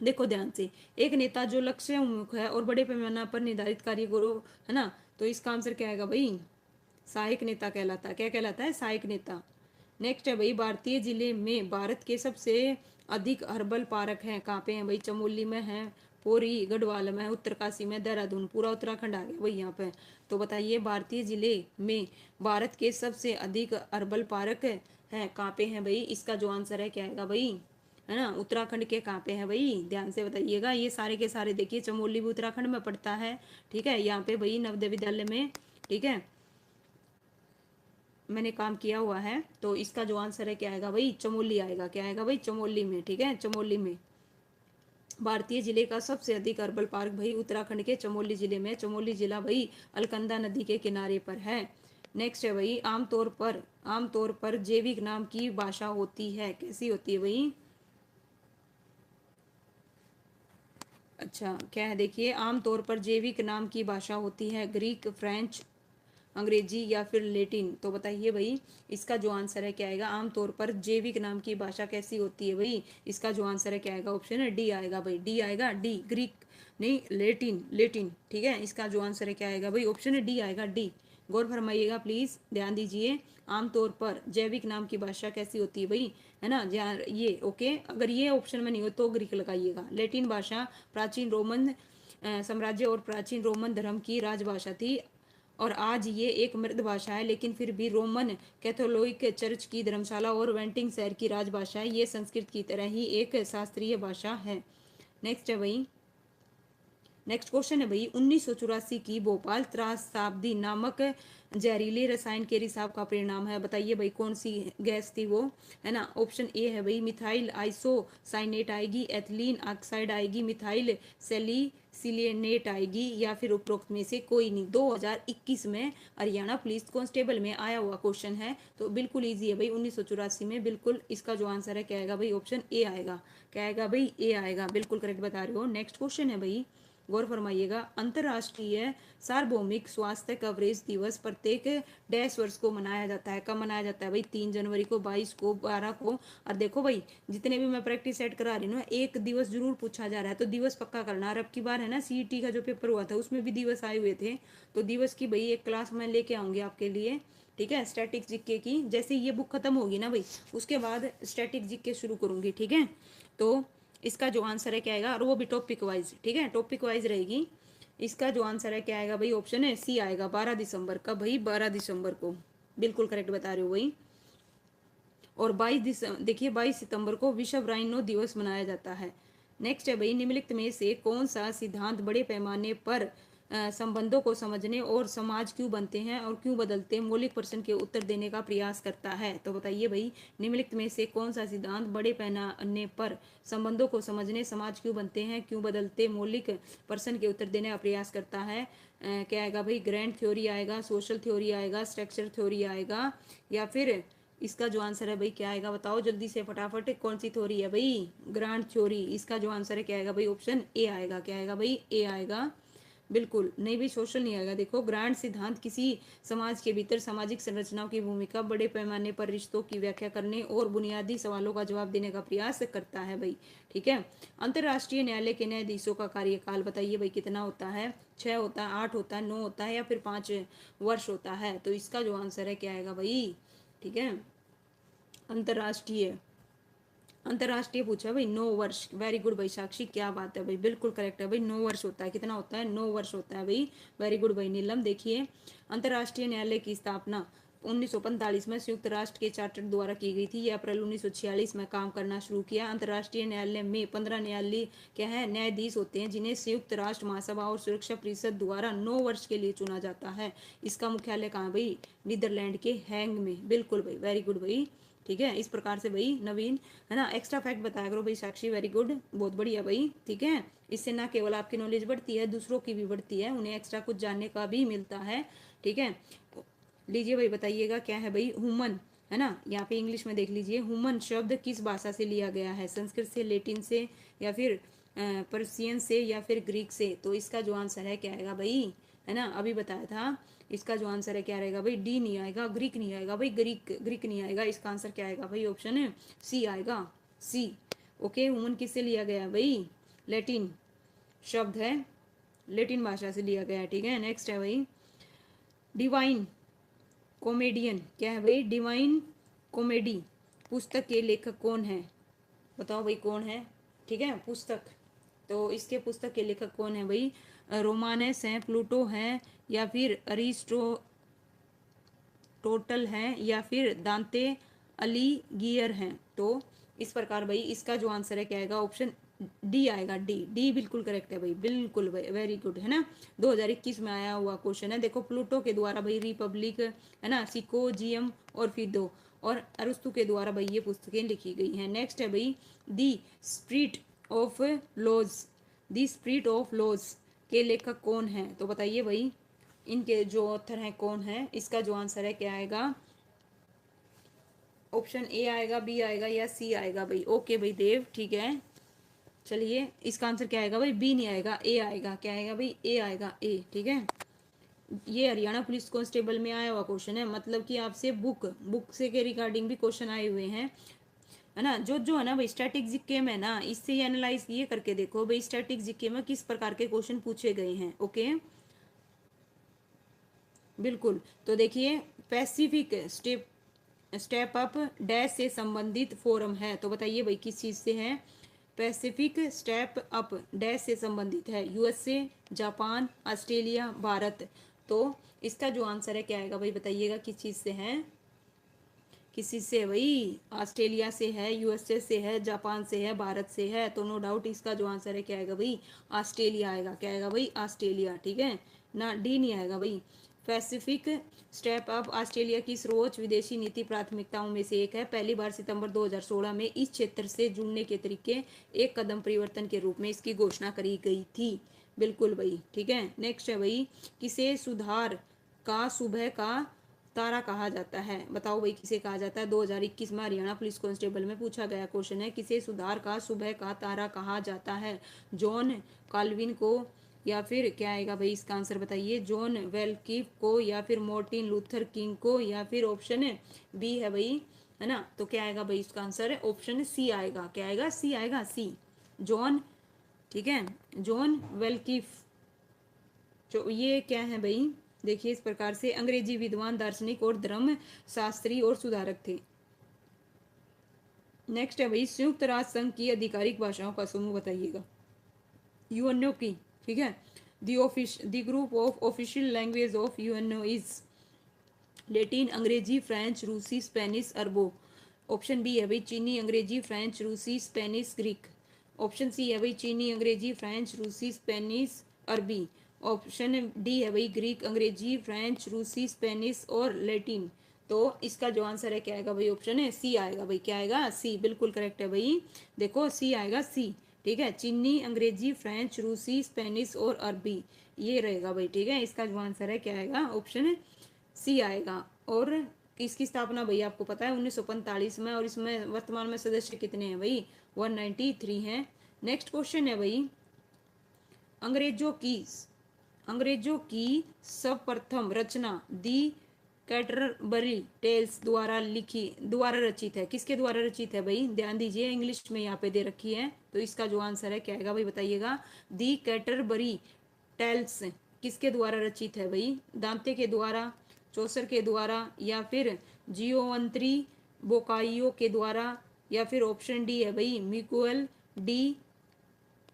देखो ध्यान से, एक नेता जो लक्ष्य उन्मुख है और बड़े पैमाने पर निर्धारित कार्य को, है ना, तो इसका आंसर क्या आएगा भाई? सहायक नेता कहलाता है। क्या कहलाता है? सहायक नेता। नेक्स्ट है भाई, भारतीय जिले में भारत के सबसे अधिक हर्बल पार्क हैं, कहाँ पे हैं भाई? चमोली में है, पोरी गढ़वाल में, उत्तरकाशी में, देहरादून, पूरा उत्तराखंड आ गया भाई यहाँ पे। तो बताइए, भारतीय जिले में भारत के सबसे अधिक हर्बल पार्क हैं, कहाँ पे हैं भाई? इसका जो आंसर है क्या आएगा भाई? है ना, उत्तराखंड के कहाँ पे है भाई? ध्यान से बताइएगा। ये सारे के सारे देखिए, चमोली भी उत्तराखंड में पड़ता है, ठीक है, यहाँ पे भाई नवोदय विद्यालय में, ठीक है, मैंने काम किया हुआ है। तो इसका जो आंसर है क्या आएगा भाई? चमोली आएगा। क्या आएगा भाई? चमोली में, ठीक है, चमोली में। भारतीय जिले का सबसे अधिक अर्बल पार्क भाई उत्तराखंड के चमोली जिले में। चमोली जिला भाई अलकनंदा नदी के किनारे पर है। नेक्स्ट है भाई, आमतौर पर जैविक नाम की भाषा होती है, कैसी होती है भाई? अच्छा, क्या है देखिए, आमतौर पर जैविक नाम की भाषा होती है ग्रीक, फ्रेंच, अंग्रेजी या फिर लेटिन। तो बताइए भाई, इसका जो आंसर है क्या आएगा? आमतौर पर जैविक नाम की भाषा कैसी होती है भाई? इसका जो आंसर है क्या आएगा? ऑप्शन है डी आएगा भाई। डी आएगा, डी, ग्रीक नहीं, लेटिन, लेटिन, ठीक है। इसका जो आंसर है क्या आएगा भाई? ऑप्शन है डी आएगा, डी। गौर फरमाइएगा प्लीज, ध्यान दीजिए। आमतौर पर जैविक नाम की भाषा कैसी होती है भाई, है ना, ध्यान ये, ओके। अगर ये ऑप्शन में नहीं हो तो ग्रीक लगाइएगा। लेटिन भाषा प्राचीन रोमन साम्राज्य और प्राचीन रोमन धर्म की राजभाषा थी और आज ये एक मृत भाषा है, लेकिन फिर भी रोमन कैथोलिक चर्च की धर्मशाला और वेंटिंग शहर की राजभाषा है। ये संस्कृत की तरह ही एक शास्त्रीय भाषा है। नेक्स्ट है भाई, नेक्स्ट क्वेश्चन है भाई, 1984 की भोपाल त्रासदी नामक जहरीले रसायन के रिसाव का परिणाम है। बताइए भाई, कौन सी गैस थी वो? है ना, ऑप्शन ए है भाई मिथाइल आइसोसाइनेट आएगी, एथिलीन ऑक्साइड आएगी, मिथाइल सेलिसिलिनेट आएगी, या फिर उपरोक्त में से कोई नहीं। 2021 में हरियाणा पुलिस कांस्टेबल में आया हुआ क्वेश्चन है, तो बिल्कुल इजी है भाई। 1984 में, बिल्कुल। इसका जो आंसर है क्या आएगा भाई? ऑप्शन ए आएगा। क्या आएगा भाई? ए आएगा, बिल्कुल करेक्ट बता रहे हो। नेक्स्ट क्वेश्चन है भाई, गौर फरमाइएगा। अंतर्राष्ट्रीय सार्वभौमिक स्वास्थ्य कवरेज दिवस प्रत्येक डैश वर्ष को मनाया जाता है। कब मनाया जाता है भाई? 3 जनवरी को, 22 को, 12 को। और देखो भाई, जितने भी मैं प्रैक्टिस सेट करा रही हूँ ना, एक दिवस जरूर पूछा जा रहा है, तो दिवस पक्का करना। और अब की बार है ना, सीईटी का जो पेपर हुआ था उसमें भी दिवस आए हुए थे, तो दिवस की भाई एक क्लास मैं लेके आऊंगी आपके लिए, ठीक है, स्टैटिक जीके की। जैसे ये बुक खत्म होगी ना भाई, उसके बाद स्टैटिक जीके शुरू करूंगी, ठीक है। तो इसका जो आंसर है क्या आएगा, और वो भी टॉपिक वाइज, ठीक है, टॉपिक वाइज रहेगी। इसका जो आंसर है क्या आएगा भाई? ऑप्शन है सी आएगा, 12 दिसंबर का भाई, 12 दिसंबर को, बिल्कुल करेक्ट बता रहे हो भाई। और 22 देखिए 22 सितंबर को विश्व राइनो दिवस मनाया जाता है। नेक्स्ट है भाई, निम्नलिखित में से कौन सा सिद्धांत बड़े पैमाने पर संबंधों को समझने और समाज क्यों बनते हैं और क्यों बदलते हैं मौलिक प्रश्न के उत्तर देने का प्रयास करता है? तो बताइए भाई, निम्नलिखित में से कौन सा सिद्धांत बड़े पैमाने पर संबंधों को समझने, समाज क्यों बनते हैं, क्यों बदलते, मौलिक प्रश्न के उत्तर देने का प्रयास करता है? क्या आएगा भाई? ग्रैंड थ्योरी आएगा, सोशल थ्योरी आएगा, स्ट्रक्चर थ्योरी आएगा, या फिर इसका जो आंसर है भाई क्या आएगा? बताओ जल्दी से फटाफट, कौन सी थ्योरी है भाई? Grand theory. इसका जो आंसर है क्या आएगा भाई? ऑप्शन ए आएगा। क्या आएगा भाई? ए आएगा, बिल्कुल नहीं भाई, सोशल नहीं आएगा। देखो, ग्रांड सिद्धांत किसी समाज के भीतर सामाजिक संरचनाओं की भूमिका, बड़े पैमाने पर रिश्तों की व्याख्या करने और बुनियादी सवालों का जवाब देने का प्रयास करता है भाई। ठीक है। अंतर्राष्ट्रीय न्यायालय के न्यायाधीशों का कार्यकाल बताइए भाई कितना होता है? 6 होता है, 8 होता है, 9 होता है या फिर 5 वर्ष होता है? तो इसका जो आंसर है क्या आएगा भाई? ठीक है, अंतर्राष्ट्रीय, अंतर्राष्ट्रीय पूछा भाई 9 वर्ष। वेरी गुड भाई साक्षी, क्या बात है भाई, बिल्कुल करेक्ट है भाई। 9 वर्ष होता है। कितना होता है? 9 वर्ष होता है भाई। वेरी गुड भाई नीलम। देखिए, अंतर्राष्ट्रीय न्यायालय की स्थापना 1945 में संयुक्त राष्ट्र के चार्टर द्वारा की गई थी। यह अप्रैल 1946 में काम करना शुरू किया। अंतर्राष्ट्रीय न्यायालय में 15 न्यायालय क्या है, न्यायाधीश होते हैं, जिन्हें संयुक्त राष्ट्र महासभा और सुरक्षा परिषद द्वारा 9 वर्ष के लिए चुना जाता है। इसका मुख्यालय कहाँ भाई? नीदरलैंड के हैंग में। बिल्कुल भाई, वेरी गुड भाई। ठीक है, इस प्रकार से भाई नवीन, है ना, एक्स्ट्रा फैक्ट बताया करो भाई साक्षी। वेरी गुड, बहुत बढ़िया भाई। ठीक है, इससे ना केवल आपकी नॉलेज बढ़ती है, दूसरों की भी बढ़ती है, उन्हें एक्स्ट्रा कुछ जानने का भी मिलता है। ठीक है, लीजिए भाई बताइएगा क्या है भाई ह्यूमन, है ना। यहाँ पे इंग्लिश में देख लीजिए, ह्यूमन शब्द किस भाषा से लिया गया है? संस्कृत से, लेटिन से, या फिर पर्शियन से, या फिर ग्रीक से? तो इसका जो आंसर है क्या आएगा भाई? है ना, अभी बताया था। इसका जो आंसर है क्या रहेगा भाई? डी नहीं आएगा, ग्रीक नहीं आएगा भाई, ग्रीक ग्रीक नहीं आएगा। इसका आंसर क्या आएगा भाई? ऑप्शन है सी आएगा, सी। ओके, ह्यूमन किससे लिया गया भाई? लेटिन शब्द है, लेटिन भाषा से लिया गया है। ठीक है, नेक्स्ट है भाई डिवाइन कॉमेडियन। क्या है भाई? डिवाइन कॉमेडी पुस्तक के लेखक कौन है? बताओ भाई कौन है? ठीक है, पुस्तक, तो इसके पुस्तक के लेखक कौन है भाई? रोमानस है, प्लूटो है, या फिर अरिस्टो टोटल है, या फिर दांते अलीगियर हैं? तो इस प्रकार भाई इसका जो आंसर है क्या आएगा? ऑप्शन डी आएगा, डी। डी बिल्कुल करेक्ट है भाई, बिल्कुल भाई, वेरी गुड, है ना। 2021 में आया हुआ क्वेश्चन है। देखो, प्लूटो के द्वारा भाई रिपब्लिक, है ना, सिकोजियम और फिदो, और अरस्तु के द्वारा भाई ये पुस्तकें लिखी गई हैं। नेक्स्ट है भाई the spirit of laws. The spirit of laws के लेखक कौन है? तो बताइए भाई इनके जो ऑथर हैं कौन है? इसका जो आंसर है क्या आएगा? ऑप्शन ए आएगा, बी आएगा, या सी आएगा भाई? ओके भाई देव, ठीक है, चलिए इसका आंसर क्या आएगा भाई? बी नहीं आएगा, ए आएगा। क्या आएगा भाई? ए आएगा, ए। ठीक है, ये हरियाणा पुलिस कांस्टेबल में आया हुआ क्वेश्चन है, मतलब कि आपसे बुक से के रिगार्डिंग भी क्वेश्चन आए हुए हैं, है ना। जो है ना भाई स्टैटिक जीके में ना, इससे ये एनालाइज ये करके देखो भाई स्टैटिक जीके में किस प्रकार के क्वेश्चन पूछे गए हैं। ओके, बिल्कुल। तो देखिए, Pacific step step up dash से संबंधित फोरम है, तो बताइए भाई किस चीज से है? पैसिफिक स्टेप अप डैश से संबंधित है, यूएसए, जापान, ऑस्ट्रेलिया, भारत? तो इसका जो आंसर है क्या आएगा भाई? बताइएगा किस चीज से है? किसी से भाई? ऑस्ट्रेलिया से है, यूएसए से है, जापान से है, भारत से है। तो नो डाउट इसका जो आंसर है क्या आएगा भाई? ऑस्ट्रेलिया आएगा। क्या आएगा भाई? ऑस्ट्रेलिया। ठीक है ना, डी नहीं आएगा भाई। पैसिफिक स्टेप अप ऑस्ट्रेलिया की सर्वोच्च विदेशी नीति प्राथमिकताओं में से एक है। पहली बार सितंबर 2016 में इस क्षेत्र से जुड़ने के तरीके एक कदम परिवर्तन के रूप में इसकी घोषणा करी गई थी। बिल्कुल भाई, ठीक है। नेक्स्ट है भाई किसे सुधार का सुबह का तारा कहा जाता है? बताओ भाई किसे कहा जाता है? 2021 में हरियाणा पुलिस कांस्टेबल में पूछा गया क्वेश्चन है, किसे सुधार का सुबह का तारा कहा जाता है? जॉन काल्विन को, या फिर क्या आएगा भाई इसका आंसर बताइए? जॉन वेलकिफ को, या फिर मार्टिन लूथर किंग को, या फिर ऑप्शन बी है भाई, है ना। तो क्या आएगा भाई इसका आंसर? ऑप्शन सी आएगा। क्या आएगा? सी आएगा, सी, जॉन। ठीक है, जॉन वेलकिफ। जो ये क्या है भाई? देखिए, इस प्रकार से अंग्रेजी विद्वान, दार्शनिक और धर्म शास्त्री और सुधारक थे। नेक्स्ट है भाई संयुक्त राष्ट्र संघ की आधिकारिक भाषाओं का समूह बताइएगा, यूएनओ की। ठीक है, the group of official language of UNO is Latin, अंग्रेजी, फ्रेंच, रूसी, स्पेनिश, अरबो? ऑप्शन बी है भाई चीनी, अंग्रेजी, फ्रेंच, रूसी, स्पेनिश, ग्रीक? ऑप्शन सी है भाई चीनी, अंग्रेजी, फ्रेंच, रूसी, स्पेनिश, अरबी? ऑप्शन डी है भाई ग्रीक, अंग्रेजी, फ्रेंच, रूसी, स्पेनिश और लैटिन? तो इसका जो आंसर है क्या आएगा भाई? ऑप्शन है सी आएगा भाई। क्या आएगा? सी, बिल्कुल करेक्ट है भाई। देखो, सी आएगा, सी। ठीक है, चीनी, अंग्रेजी, फ्रेंच, रूसी, स्पेनिश और अरबी, ये रहेगा भाई। ठीक है, इसका जो आंसर है क्या आएगा? ऑप्शन सी आएगा। और इसकी स्थापना भाई आपको पता है 1945 में, और इसमें वर्तमान में सदस्य कितने हैं भाई? 193 हैं। नेक्स्ट क्वेश्चन है भाई अंग्रेजों की अंग्रेजों की सर्वप्रथम रचना दी कैटरबरी टेल्स द्वारा रचित है। किसके द्वारा रचित है भाई, ध्यान दीजिए, इंग्लिश में यहाँ पे दे रखी है, तो इसका जो आंसर है क्या आएगा भाई, बताइएगा। दी कैटरबरी टेल्स किसके द्वारा रचित है भाई, दांते के द्वारा, चौसर के द्वारा, या फिर जियोवंत्री बोकाइयो के द्वारा, या फिर ऑप्शन डी है भाई मिकुएल डी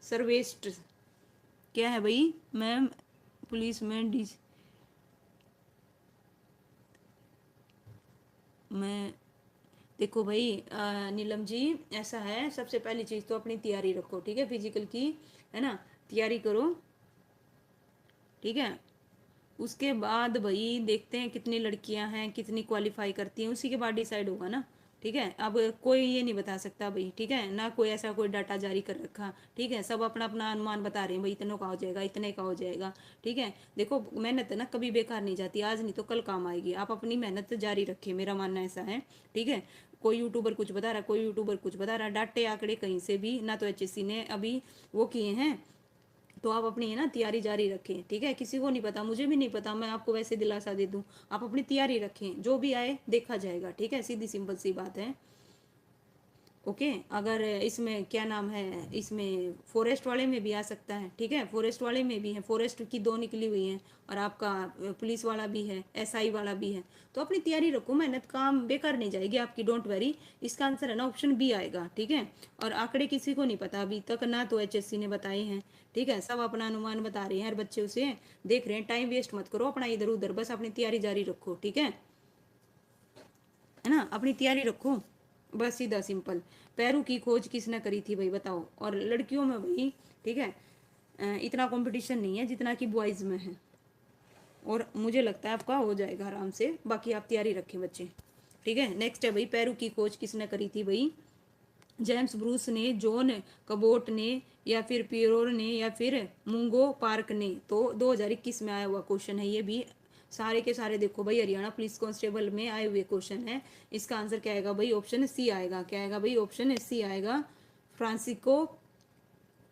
सर्वेस्ट। क्या है भाई मैम, पुलिस में डी, मैं, देखो भाई नीलम जी, ऐसा है, सबसे पहली चीज तो अपनी तैयारी रखो, ठीक है, फिजिकल की, है ना, तैयारी करो, ठीक है। उसके बाद भाई देखते हैं कितनी लड़कियां हैं, कितनी क्वालिफाई करती हैं, उसी के बाद डिसाइड होगा ना, ठीक है। अब कोई ये नहीं बता सकता भाई, ठीक है ना, कोई ऐसा कोई डाटा जारी कर रखा, ठीक है, सब अपना अपना अनुमान बता रहे हैं भाई, इतनों का हो जाएगा, इतने का हो जाएगा, ठीक है। देखो मेहनत ना कभी बेकार नहीं जाती, आज नहीं तो कल काम आएगी, आप अपनी मेहनत जारी रखें, मेरा मानना ऐसा है, ठीक है। कोई यूट्यूबर कुछ बता रहा, कोई यूट्यूबर कुछ बता रहा, डाटे आंकड़े कहीं से भी ना, तो एचएससी ने अभी वो किए हैं, तो आप अपनी है ना तैयारी जारी रखें, ठीक है। किसी को नहीं पता, मुझे भी नहीं पता, मैं आपको वैसे दिलासा दे दूं, आप अपनी तैयारी रखें, जो भी आए देखा जाएगा, ठीक है, सीधी सिंपल सी बात है। ओके, अगर इसमें क्या नाम है, इसमें फॉरेस्ट वाले में भी आ सकता है, ठीक है, फॉरेस्ट वाले में भी है, फॉरेस्ट की 2 निकली हुई हैं, और आपका पुलिस वाला भी है, एसआई वाला भी है, तो अपनी तैयारी रखो, मेहनत काम बेकार नहीं जाएगी आपकी, डोंट वेरी। इसका आंसर है ना ऑप्शन बी आएगा, ठीक है। और आंकड़े किसी को नहीं पता अभी तक ना, तो एचएससी ने बताए हैं, ठीक है, सब अपना अनुमान बता रहे हैं, हर बच्चे उसे देख रहे हैं, टाइम वेस्ट मत करो अपना इधर उधर, बस अपनी तैयारी जारी रखो, ठीक है ना, अपनी तैयारी रखो, बस सीधा सिंपल। पैरों की खोज किसने करी थी भाई, बताओ। और लड़कियों में भाई, ठीक है, इतना कंपटीशन नहीं है जितना कि बॉयज में है, और मुझे लगता है आपका हो जाएगा आराम से, बाकी आप तैयारी रखें बच्चे, ठीक है। नेक्स्ट है भाई, पैरों की खोज किसने करी थी भाई, जेम्स ब्रूस ने, जॉन कबोट ने, या फिर पियोर ने, या फिर मुंगो पार्क ने। तो 2021 में आया हुआ क्वेश्चन है ये भी, सारे के सारे देखो भाई हरियाणा पुलिस कांस्टेबल में आए हुए क्वेश्चन है। इसका आंसर क्या आएगा भाई, ऑप्शन सी आएगा, क्या आएगा भाई, ऑप्शन सी आएगा, फ्रांसिस्को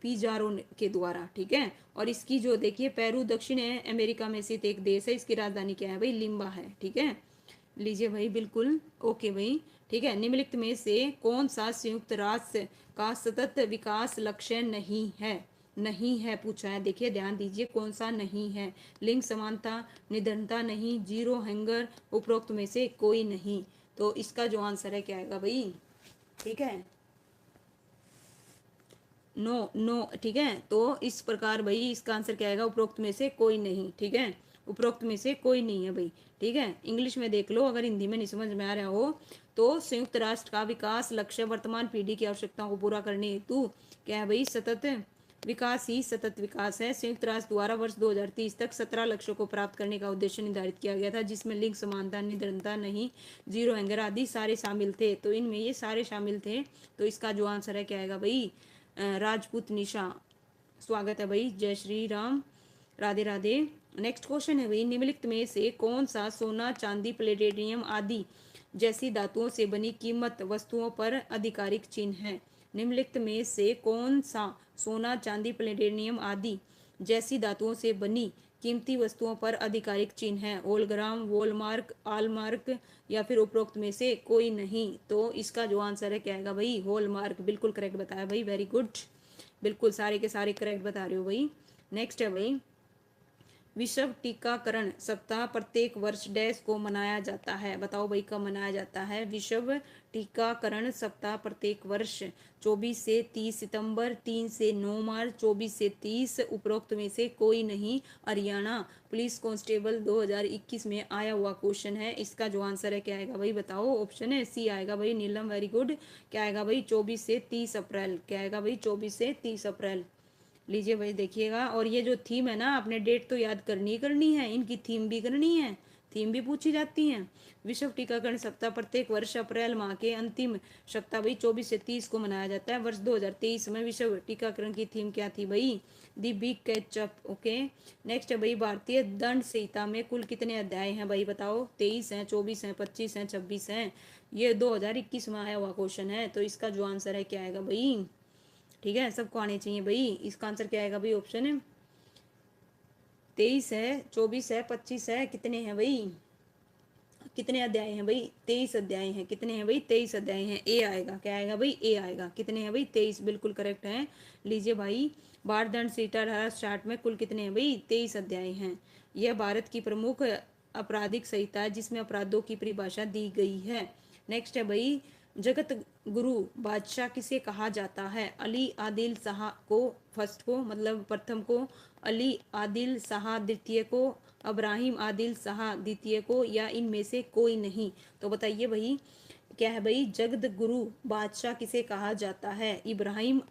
पिजारो के द्वारा, ठीक है। और इसकी जो देखिए, पेरू दक्षिण अमेरिका में स्थित एक देश है, इसकी राजधानी क्या है भाई, लिम्बा है, ठीक है। लीजिए भाई, बिल्कुल ओके भाई, ठीक है। निम्नलिखित में से कौन सा संयुक्त राष्ट्र का सतत विकास लक्ष्य नहीं है, नहीं है पूछा है, देखिए ध्यान दीजिए, कौन सा नहीं है, लिंग समानता, निधनता नहीं, जीरो हैंगर, उपरोक्त में से कोई नहीं। तो इसका जो आंसर है क्या आएगा भाई, ठीक है, नो नो, ठीक है। तो इस प्रकार भाई इसका आंसर क्या आएगा, उपरोक्त में से कोई नहीं, ठीक है, उपरोक्त में से कोई नहीं है भाई, ठीक है। इंग्लिश में देख लो, अगर हिंदी में नहीं समझ में आ रहा हो, तो संयुक्त राष्ट्र का विकास लक्ष्य वर्तमान पीढ़ी की आवश्यकताओं को पूरा करने हेतु क्या है भाई, सतत विकास ही सतत विकास है। संयुक्त राष्ट्र द्वारा वर्ष 2030 तक 17 लक्ष्यों को प्राप्त करने का उद्देश्य निर्धारित किया गया था, जिसमें लिंग समानता, निरंतरता नहीं, जीरो एंगर आदि सारे शामिल थे। तो इनमें ये सारे शामिल थे, तो इसका जो आंसर है क्या आएगा भाई, राजपूत निशा, स्वागत है भाई, जय श्री राम, राधे राधे। नेक्स्ट क्वेश्चन है भाई, निम्नलिखित में से कौन सा सोना, चांदी, प्लेटिनियम आदि जैसी धातुओं से बनी कीमत वस्तुओं पर आधिकारिक चिन्ह है। निम्नलिखित में से कौन सा सोना, चांदी, प्लेटिनियम आदि जैसी धातुओं से बनी कीमती वस्तुओं पर आधिकारिक चिन्ह है, होलग्राम, वॉलमार्क, आलमार्क, या फिर उपरोक्त में से कोई नहीं। तो इसका जो आंसर है क्या आएगा भाई, हॉलमार्क, बिल्कुल करेक्ट बताया भाई, वेरी गुड, बिल्कुल सारे के सारे करेक्ट बता रहे हो भाई। नेक्स्ट है भाई, विश्व टीकाकरण सप्ताह प्रत्येक वर्ष डैश को मनाया जाता है, बताओ भाई कब मनाया जाता है। विश्व टीकाकरण सप्ताह प्रत्येक वर्ष 24 से 30 सितंबर, 3 से 9 मार्च, 24 से 30, उपरोक्त में से कोई नहीं। हरियाणा पुलिस कांस्टेबल 2021 में आया हुआ क्वेश्चन है, इसका जो आंसर है क्या आएगा भाई, बताओ। ऑप्शन है सी आएगा भाई, नीलम, वेरी गुड, क्या आएगा भाई, 24 से 30 अप्रैल, क्या आएगा भाई, 24 से 30 अप्रैल। लीजिए भाई देखिएगा, और ये जो थीम है ना, आपने डेट तो याद करनी ही करनी है, इनकी थीम भी करनी है, थीम भी पूछी जाती है। विश्व टीकाकरण सप्ताह प्रत्येक वर्ष अप्रैल माह के अंतिम सप्ताह भाई 24 से 30 को मनाया जाता है। वर्ष 2023 में विश्व टीकाकरण की थीम क्या थी भाई, the big catch up, okay. Next है भाई, भारतीय दंड संहिता में कुल कितने अध्याय हैं भाई, बताओ। 23 हैं, 24 हैं, 25 हैं, 26 हैं। ये 2021 में आया हुआ क्वेश्चन है, तो इसका जो आंसर है क्या आएगा भाई, ठीक है, सबको आने चाहिए भाई। इसका आंसर क्या आएगा भाई, ऑप्शन है 23 है, 24 है, 25 है, कितने हैं भाई, कितने अध्याय हैं भाई, 23 अध्याय हैं। कितने हैं भाई, 23 अध्याय हैं। ए आएगा, क्या आएगा भाई, ए आएगा। कितने हैं भाई, 23, बिल्कुल करेक्ट है। लीजिए भाई, बार दंड सीताधारा स्टार्ट में कुल कितने हैं भाई, 23 अध्याय हैं। यह भारत की प्रमुख आपराधिक संहिता है जिसमें अपराधों की परिभाषा दी गई है। नेक्स्ट है भाई, जगत गुरु बादशाह किसे कहा जाता है। अली आदिल शाह को, फर्स्ट को मतलब प्रथम को, अली आदिल शाह द्वितीय को, अब्राहिम आदिल शाह द्वितीय को, या इनमें से कोई नहीं। तो बताइए भाई क्या है भाई, जगत गुरु बादशाह किसे कहा जाता है, इब्राहिम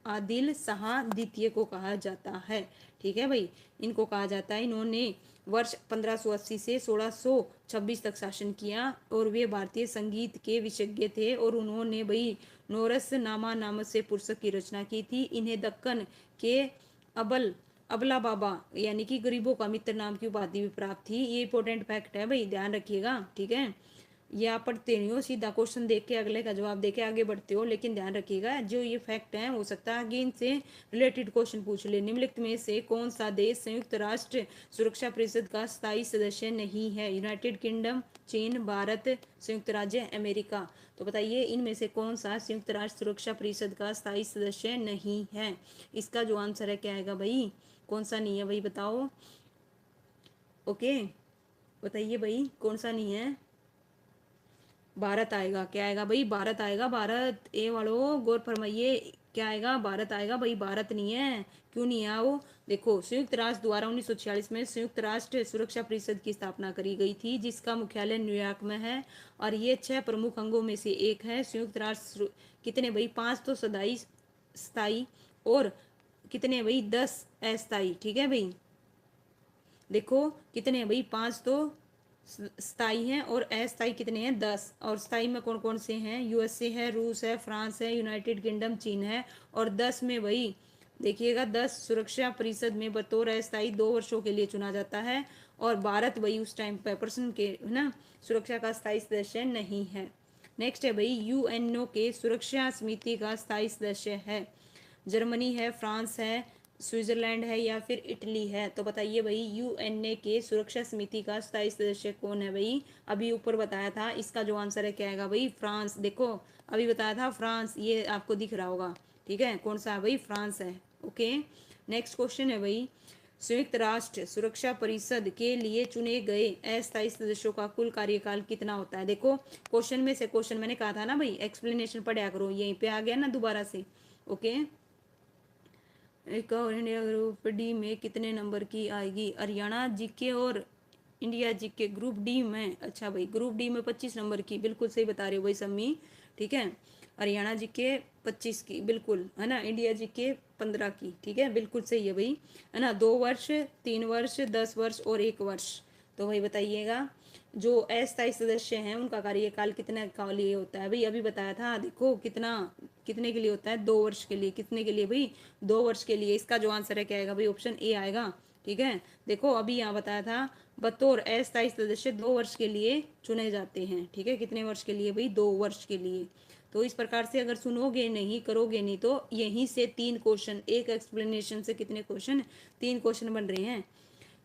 आदिल शाह द्वितीय को कहा जाता है। ठीक है भाई, इनको कहा जाता है। इन्होंने वर्ष 1580 से 1626 तक शासन किया और वे भारतीय संगीत के विशेषज्ञ थे और उन्होंने भाई नोरस नामा नाम से पुस्तक की रचना की थी। इन्हें दक्कन के अबल अबला बाबा यानी कि गरीबों का मित्र नाम की उपाधि भी प्राप्त थी। ये इंपॉर्टेंट फैक्ट है भाई, ध्यान रखिएगा। ठीक है, ये आप पढ़ते नहीं हो, सीधा क्वेश्चन देख के अगले का जवाब दे के आगे बढ़ते हो, लेकिन ध्यान रखिएगा जो ये फैक्ट है हो सकता है आगे इनसे रिलेटेड क्वेश्चन पूछ ले। निम्नलिखित में से कौन सा देश संयुक्त राष्ट्र सुरक्षा परिषद का स्थायी सदस्य नहीं है। यूनाइटेड किंगडम, चीन, भारत, संयुक्त राज्य अमेरिका। तो बताइए इनमें से कौन सा संयुक्त राष्ट्र सुरक्षा परिषद का स्थायी सदस्य नहीं है। इसका जो आंसर है क्या आएगा भाई, कौन सा नहीं है भाई बताओ। ओके, बताइए भाई कौन सा नहीं है। भारत आएगा, क्या आएगा भाई, भारत आएगा। भारत, ए वालों गौर फरमाइए, क्या आएगा, भारत आएगा भाई। भारत नहीं है, क्यों नहीं है वो, देखो संयुक्त राष्ट्र द्वारा 1946 में संयुक्त राष्ट्र सुरक्षा परिषद की स्थापना करी गई थी जिसका मुख्यालय न्यूयॉर्क में है और ये 6 प्रमुख अंगों में से एक है। संयुक्त राष्ट्र कितने भाई, 5 तो सदाई स्थायी और कितने भाई 10 अस्थायी। ठीक है भाई, देखो कितने हैं भाई, 5 तो स्थाई हैं और अस्थाई कितने हैं 10। और स्थाई में कौन कौन से हैं, यूएसए है, रूस है, फ्रांस है, यूनाइटेड किंगडम, चीन है। और 10 में भाई देखिएगा 10 सुरक्षा परिषद में बतौर अस्थाई 2 वर्षों के लिए चुना जाता है और भारत भाई उस टाइम पे पर्सन के है ना सुरक्षा का स्थायी सदस्य नहीं है। नेक्स्ट है भाई, यूएनओ के सुरक्षा समिति का स्थायी सदस्य है। जर्मनी है, फ्रांस है, स्विट्जरलैंड है या फिर इटली है। तो बताइए भाई यूएनए के सुरक्षा समिति का स्थायी सदस्य कौन है भाई, अभी ऊपर बताया था। इसका जो आंसर है क्या आएगा भाई, फ्रांस। देखो अभी बताया था फ्रांस, ये आपको दिख रहा होगा। ठीक है, कौन सा है भाई, फ्रांस है। ओके, नेक्स्ट क्वेश्चन है भाई, संयुक्त राष्ट्र सुरक्षा परिषद के लिए चुने गए अस्थायी सदस्यों का कुल कार्यकाल कितना होता है। देखो क्वेश्चन में से क्वेश्चन मैंने कहा था ना भाई, एक्सप्लेनेशन पढ़ा करो, यहीं पे आ गया ना दोबारा से। ओके, एक और इंडिया ग्रुप डी में कितने नंबर की आएगी, हरियाणा जीके और इंडिया जीके ग्रुप डी में। अच्छा भाई, ग्रुप डी में 25 नंबर की, बिल्कुल सही बता रहे हो भाई सम्मी। ठीक है, हरियाणा जीके 25 की बिल्कुल है ना, इंडिया जीके 15 की। ठीक है, बिल्कुल सही है भाई, है ना। 2 वर्ष, 3 वर्ष, 10 वर्ष और 1 वर्ष। तो भाई बताइएगा जो अस्थायी सदस्य हैं उनका कार्यकाल कितने का लिए होता है भाई, अभी बताया था। देखो कितना, कितने के लिए होता है, 2 वर्ष के लिए। कितने के लिए भाई, 2 वर्ष के लिए। इसका जो आंसर है क्या आएगा भाई, ऑप्शन ए आएगा। ठीक है, देखो अभी यहाँ बताया था बतौर अस्थायी सदस्य 2 वर्ष के लिए चुने जाते हैं। ठीक है, कितने वर्ष के लिए भाई, 2 वर्ष के लिए। तो इस प्रकार से अगर सुनोगे नहीं, करोगे नहीं, तो यहीं से 3 क्वेश्चन, एक एक्सप्लेनेशन से कितने क्वेश्चन, 3 क्वेश्चन बन रहे हैं।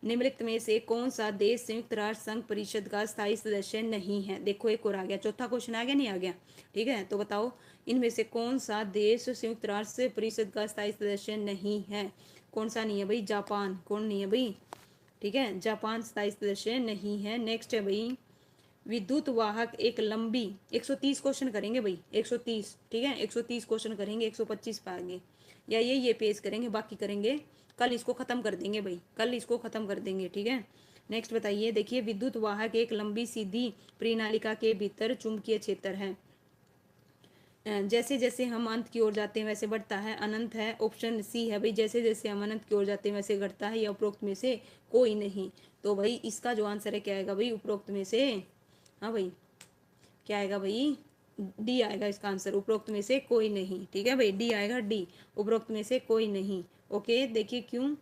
निम्नलिखित में से कौन सा देश संयुक्त राष्ट्र संघ परिषद का स्थायी सदस्य नहीं है। देखो एक और आ गया, चौथा क्वेश्चन आ गया, नहीं आ गया। ठीक है, तो बताओ इनमें से कौन सा देश संयुक्त राष्ट्र परिषद का स्थायी सदस्य नहीं है। कौन सा नहीं है भाई, जापान। कौन नहीं है भाई, ठीक है, जापान स्थायी सदस्य नहीं है। नेक्स्ट है भाई, विद्युत वाहक एक लंबी, 130 क्वेश्चन करेंगे भाई, 130। ठीक है, 130 क्वेश्चन करेंगे, 125 पे आगे या ये पेश करेंगे, बाकी करेंगे कल, इसको खत्म कर देंगे भाई, कल इसको खत्म कर देंगे। ठीक है, नेक्स्ट बताइए, देखिए विद्युत वाहक एक लंबी सीधी प्रणालिका के भीतर चुंबकीय क्षेत्र है। जैसे जैसे हम अंत की ओर जाते हैं वैसे बढ़ता है, अनंत है। ऑप्शन सी है भाई, जैसे जैसे हम अनंत की ओर जाते हैं वैसे घटता है, या उपरोक्त में से कोई नहीं। तो भाई इसका जो आंसर है क्या आएगा भाई, उपरोक्त में से। हाँ भाई, क्या आएगा भाई, डी आएगा इसका आंसर, उपरोक्त में से कोई नहीं। ठीक है भाई, डी आएगा, डी, उपरोक्त में से कोई नहीं। ओके, देखिए क्यों,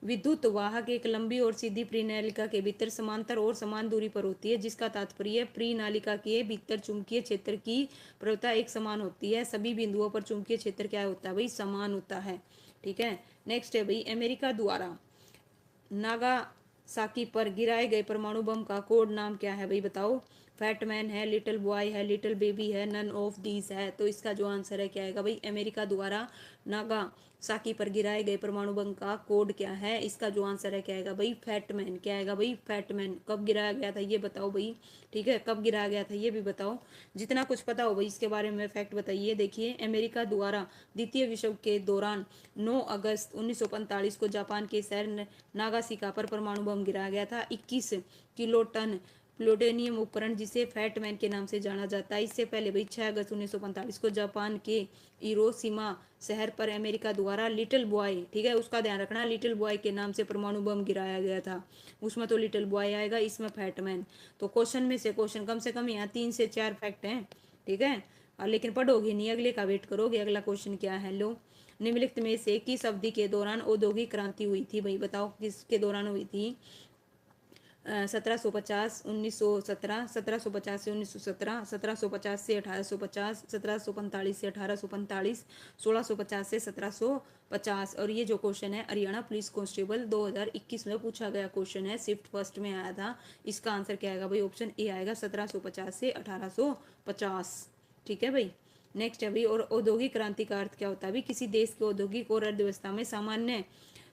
विद्युत वाहक एक लंबी और सीधी प्रणालिका के भीतर समांतर और समान दूरी पर होती है, जिसका तात्पर्य प्रणालिका के भीतर चुंबकीय क्षेत्र की प्रवणता एक समान होती है। सभी बिंदुओं पर चुंबकीय क्षेत्र क्या होता है भाई, समान होता है। ठीक है, नेक्स्ट है भाई, अमेरिका द्वारा नागासाकी पर गिराए गए परमाणु बम का कोड नाम क्या है भाई बताओ। फैटमैन है, लिटिल बॉय है, लिटिल बेबी है, नन ऑफ दीज है। तो इसका जो आंसर है क्या आएगा भाई, अमेरिका द्वारा नागासाकी पर गिराए गए परमाणु बम का कोड क्या है, इसका जो आंसर है क्या आएगा भाई, फैटमैन। क्या आएगा भाई, फैटमैन। कब गिराया गया था ये बताओ भाई, ठीक है, कब गिराया गया था ये भी बताओ। जितना कुछ पता हो भाई इसके बारे में फैक्ट बताइए। देखिए, अमेरिका द्वारा द्वितीय विश्व के दौरान 9 अगस्त 1945 को जापान के शहर नागासाकी पर परमाणु बम गिराया गया था। 21 किलोटन प्लूटोनियम उपकरण जिसे फैटमैन के नाम से जाना जाता है। इससे पहले भाई 6 अगस्त 1945 को जापान के हिरोशिमा शहर पर अमेरिका द्वारा लिटिल बॉय, ठीक है, उसका ध्यान रखना, लिटिल बॉय के नाम से परमाणु बम गिराया गया था। उसमें तो लिटिल बॉय आएगा, इसमें फैटमैन। तो क्वेश्चन में से क्वेश्चन कम से कम यहाँ 3 से 4 फैक्ट हैं, ठीक है। लेकिन पढ़ोगे नहीं, अगले का वेट करोगे। अगला क्वेश्चन क्या है, लो, निम्नलिखित में से किस अवधि के दौरान औद्योगिक क्रांति हुई थी भाई बताओ, किसके दौरान हुई थी। 1750, 1917, 1750 से 1917, 1750 से 1850, 1745 से 1845, 1650 से 1750। और ये जो क्वेश्चन है हरियाणा पुलिस कांस्टेबल 2021 में पूछा गया क्वेश्चन है, शिफ्ट फर्स्ट में आया था। इसका आंसर क्या आएगा भाई, ऑप्शन ए आएगा, 1750 से 1850। ठीक है भाई। नेक्स्ट है भाई, और औद्योगिक क्रांति का अर्थ क्या होता है भाई, किसी देश के औद्योगिक और अर्थव्यवस्था में सामान्य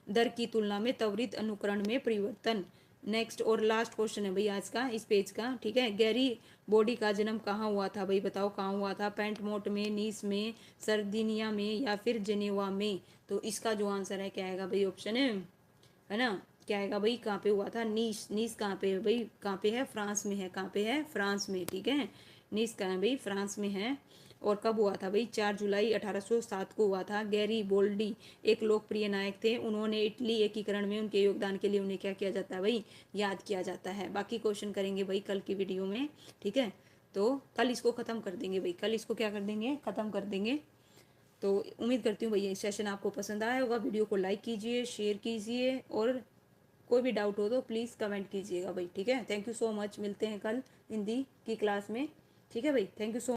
दर की तुलना में त्वरित अनुकरण में परिवर्तन। नेक्स्ट और लास्ट क्वेश्चन है भाई आज का, इस पेज का, ठीक है। गैरी बॉडी का जन्म कहाँ हुआ था भाई बताओ, कहाँ हुआ था, पेंटमोट में, नीस में, सर्दिनिया में, या फिर जेनेवा में। तो इसका जो आंसर है क्या आएगा भाई, ऑप्शन है ना, क्या आएगा भाई, कहाँ पे हुआ था, नीस। नीस कहाँ पे है भाई, कहाँ पे है, फ्रांस में है। कहाँ पे है, फ्रांस में, ठीक है। नीस कहाँ है भाई, फ्रांस में है। और कब हुआ था भाई, 4 जुलाई 1807 को हुआ था। गैरी बोल्डी एक लोकप्रिय नायक थे, उन्होंने इटली एकीकरण में उनके योगदान के लिए उन्हें क्या किया जाता है भाई, याद किया जाता है। बाकी क्वेश्चन करेंगे भाई कल की वीडियो में, ठीक है। तो कल इसको खत्म कर देंगे भाई, कल इसको क्या कर देंगे, खत्म कर देंगे। तो उम्मीद करती हूँ भैया ये सेशन आपको पसंद आया होगा। वीडियो को लाइक कीजिए, शेयर कीजिए, और कोई भी डाउट हो तो प्लीज़ कमेंट कीजिएगा भाई, ठीक है। थैंक यू सो मच, मिलते हैं कल हिंदी की क्लास में, ठीक है भाई। Thank you so